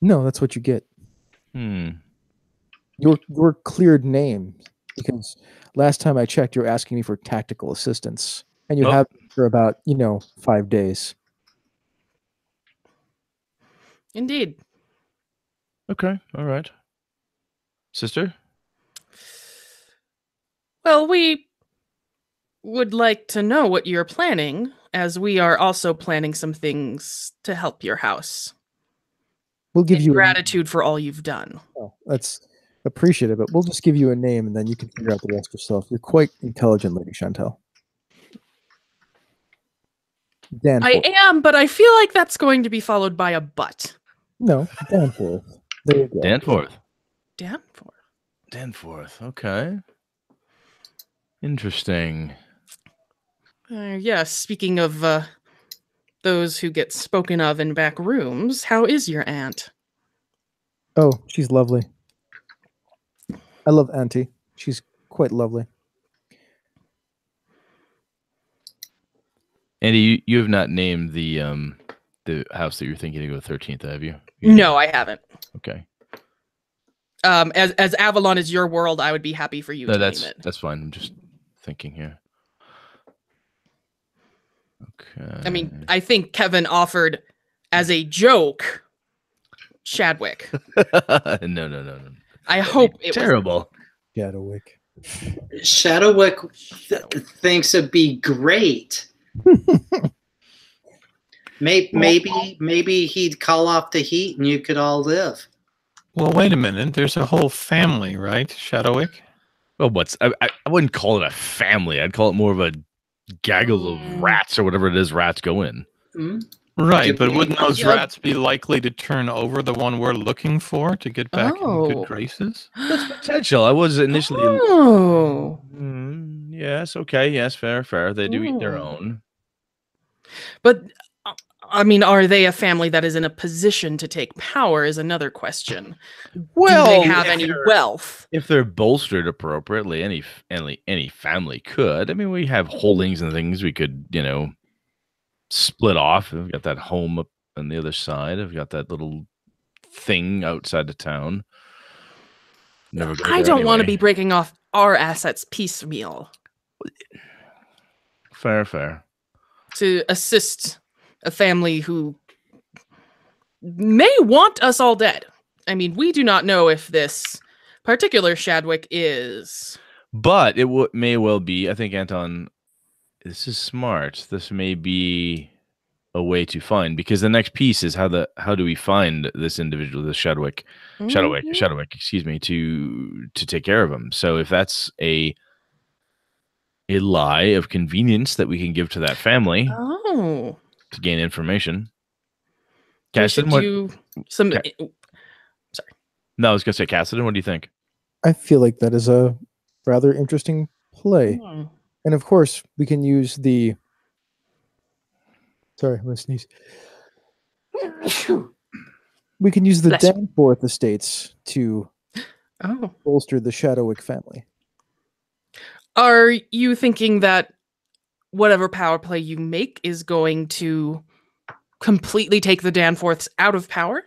No, that's what you get. Your cleared name, because last time I checked, you're asking me for tactical assistance, and you have for about 5 days. Indeed. Okay. All right. Sister? Well, we would like to know what you're planning, as we are also planning some things to help your house. We'll give you gratitude for all you've done. That's appreciative, but we'll just give you a name, and then you can figure out the rest yourself. You're quite intelligent, Lady Chantel. I am, but I feel like that's going to be followed by a but. No, Danforth. There you go. Danforth. Danforth. Danforth. Okay. Interesting. Yes, speaking of those who get spoken of in back rooms, how is your aunt? Oh, she's lovely. I love Auntie. She's quite lovely. Andy, you have not named the house that you're thinking to go 13th, have you? No, I haven't. Okay. As Avalon is your world, I would be happy for you to name it. That's fine. I'm just thinking here. Okay. I mean, I think Kevin offered as a joke Chadwick. No. I hope it terrible. Shadowwick. Shadowwick thinks it'd be great. Maybe he'd call off the heat and you could all live. Well, wait a minute. There's a whole family, right? Shadowwick? Well, I wouldn't call it a family. I'd call it more of a gaggle of rats or whatever it is rats go in. Mm-hmm. Right, but wouldn't those rats be likely to turn over the one we're looking for to get back in good graces? That's potential. I was initially... yes, okay, yes, fair. They do eat their own. But, I mean, are they a family that is in a position to take power is another question. Well, do they have any wealth? If they're bolstered appropriately, any family could. I mean, we have holdings and things we could, split off. We've got that home up on the other side. I've got that little thing outside of town. I don't want to be breaking off our assets piecemeal. Fair. To assist a family who may want us all dead. I mean, we do not know if this particular Shadwick is. But it may well be. I think, Anton, this is smart. This may be a way to find, because the next piece is how do we find this individual, this Shadwick, excuse me, to take care of him. So if that's a lie of convenience that we can give to that family to gain information. Cassidy, sorry. No, I was gonna say, Cassidy, what do you think? I feel like that is a rather interesting play. And of course, we can use the... Sorry, I'm going to sneeze. We can use the Danforth estates to bolster the Shadowwick family. Are you thinking that whatever power play you make is going to completely take the Danforths out of power?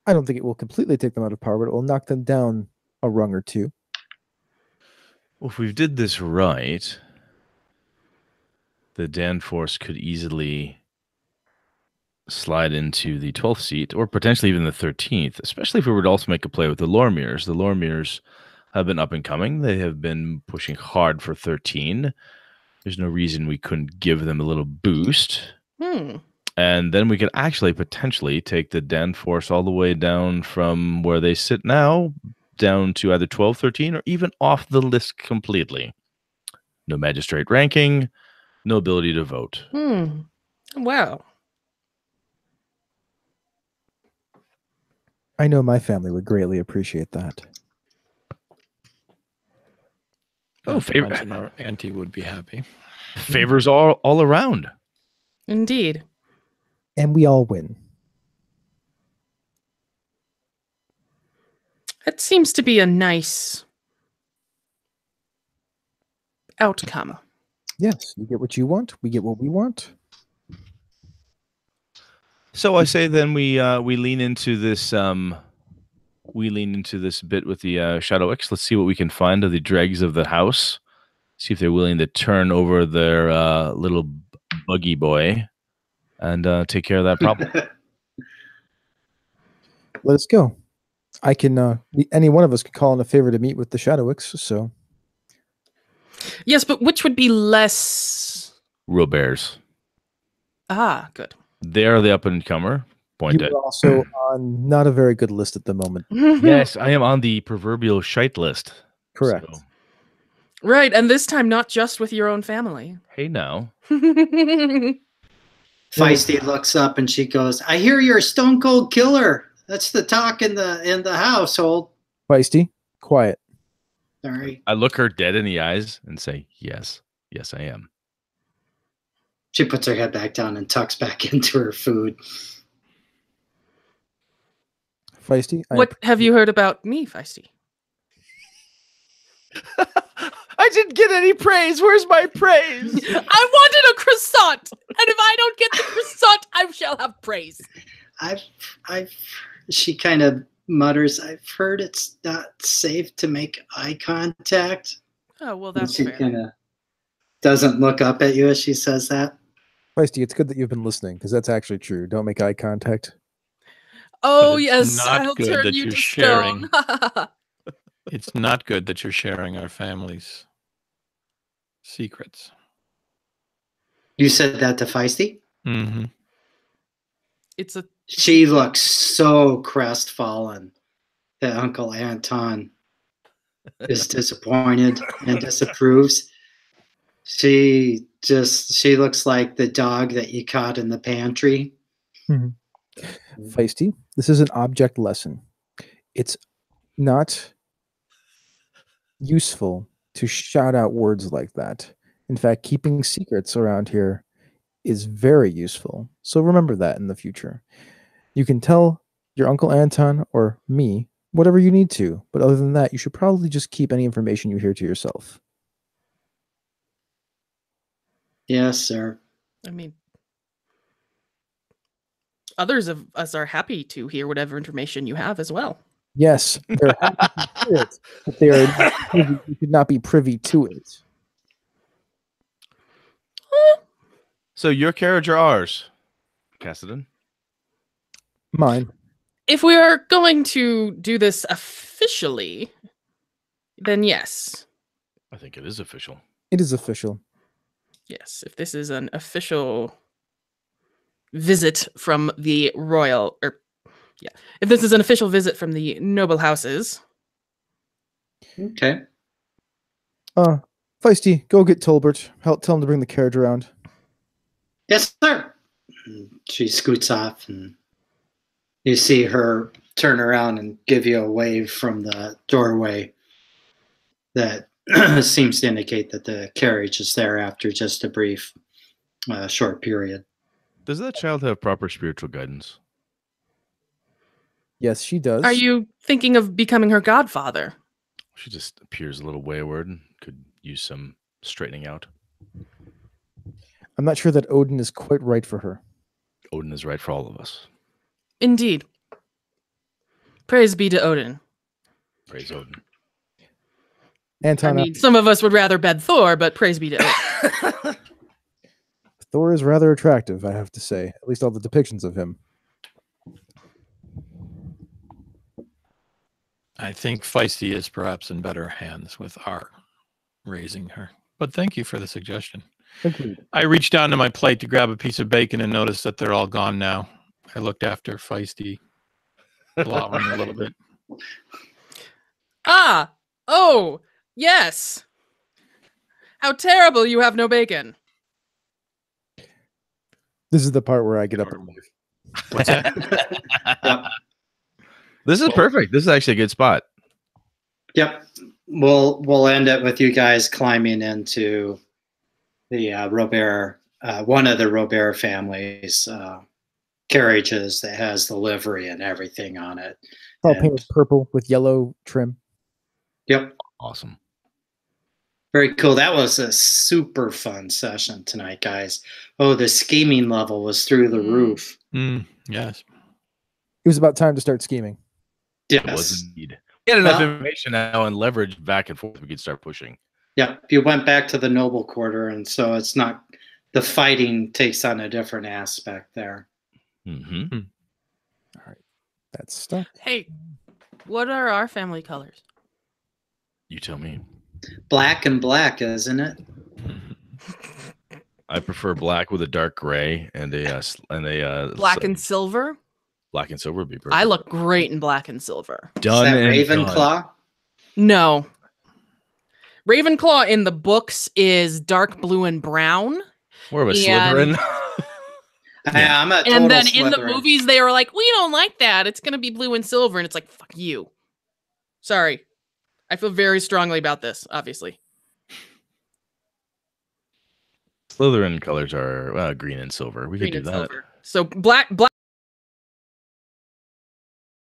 I don't think it will completely take them out of power, but it will knock them down a rung or two. Well, if we did this right, the Danforths could easily slide into the 12th seat, or potentially even the 13th, especially if we were to also make a play with the Lormiers. The Lormiers have been up and coming. They have been pushing hard for 13. There's no reason we couldn't give them a little boost. And then we could actually potentially take the Danforths all the way down from where they sit now, down to either 12, 13, or even off the list completely. No magistrate ranking, no ability to vote. Wow. I know my family would greatly appreciate that. Our auntie would be happy. Favors all around. Indeed. And we all win. That seems to be a nice outcome. Yes, you get what you want. We get what we want. So I say then we lean into this bit with the Shadow X. Let's see what we can find of the dregs of the house. See if they're willing to turn over their little buggy boy and take care of that problem. Let us go. I can. Any one of us could call in a favor to meet with the Shadowix. So Yes, but which would be less? Roberts. Ah, good. They're the up and comer. Point you it. are also on not a very good list at the moment. Yes, I am on the proverbial shite list. Correct. So, Right, and this time not just with your own family. hey now. Feisty looks up and she goes, "I hear you're a stone cold killer. That's the talk in the household." Feisty, quiet. Sorry. I look her dead in the eyes and say, yes, I am. She puts her head back down and tucks back into her food. Feisty, What have you heard about me, Feisty? I didn't get any praise. Where's my praise? I wanted a croissant, and if I don't get the croissant, I shall have praise. She kind of mutters, "I've heard it's not safe to make eye contact." Oh, well, And that's she fair. kind of doesn't look up at you as she says that. Feisty, it's good that you've been listening because that's actually true. Don't make eye contact. Oh, it's yes, not I'll good turn that you you're to sharing. stone. It's not good that you're sharing our family's secrets. You said that to Feisty? Mm-hmm. It's a She looks so crestfallen that Uncle Anton is disappointed and disapproves. She looks like the dog that you caught in the pantry. Feisty, this is an object lesson. It's not useful to shout out words like that. In fact, keeping secrets around here is very useful. So remember that in the future. You can tell your Uncle Anton or me whatever you need to, but other than that, you should probably just keep any information you hear to yourself. Yes, sir. I mean, others of us are happy to hear whatever information you have as well. Yes, they're happy to hear it, but they are not privy, you should not be privy to it. So your carriage or ours, Cassidy? Mine. If we are going to do this officially, then yes. I think it is official. It is official. Yes, if this is an official visit from the royal, if this is an official visit from the noble houses. Okay. Feisty, go get Tolbert. Tell him to bring the carriage around. Yes, sir. She scoots off, and you see her turn around and give you a wave from the doorway that seems to indicate that the carriage is there after just a brief, short period. Does that child have proper spiritual guidance? Yes, she does. Are you thinking of becoming her godfather? She just appears a little wayward and could use some straightening out. I'm not sure that Odin is quite right for her. Odin is right for all of us. Indeed. Praise be to Odin. Praise Odin. Anton, I mean, some of us would rather bed Thor, but praise be to Odin. Thor is rather attractive, I have to say. At least all the depictions of him. I think Feisty is perhaps in better hands with our raising her. But thank you for the suggestion. Agreed. I reached down to my plate to grab a piece of bacon and noticed that they're all gone now. I looked after Feisty, glowering a little bit. Ah! Oh! Yes! How terrible you have no bacon. This is the part where I get up and leave. What's that? Yep. This is perfect. This is actually a good spot. Yep. We'll end it with you guys climbing into the Robert, one of the Robert families' carriages that has the livery and everything on it. It's all And- painted purple with yellow trim. Yep. Awesome. Very cool. That was a super fun session tonight, guys. Oh, the scheming level was through the roof. Yes. It was about time to start scheming. It Yes. was indeed. We had enough Well- information now and leverage back and forth. We could start pushing. Yep. You went back to the noble quarter, and so it's not the fighting takes on a different aspect there. Mm-hmm. That's stuff. Hey, what are our family colors? You tell me. Black and black, isn't it? I prefer black with a dark gray and a Black and silver? black and silver would be perfect. I look great in black and silver. done Is that and Ravenclaw? No. Ravenclaw in the books is dark blue and brown. More of a And- Slytherin. Yeah, I'm a total And then in the Slytherin. movies, they were like, we don't like that. It's going to be blue and silver. And it's like, fuck you. Sorry. I feel very strongly about this, obviously. Slytherin colors are green and silver. We Green could do and that. silver. So black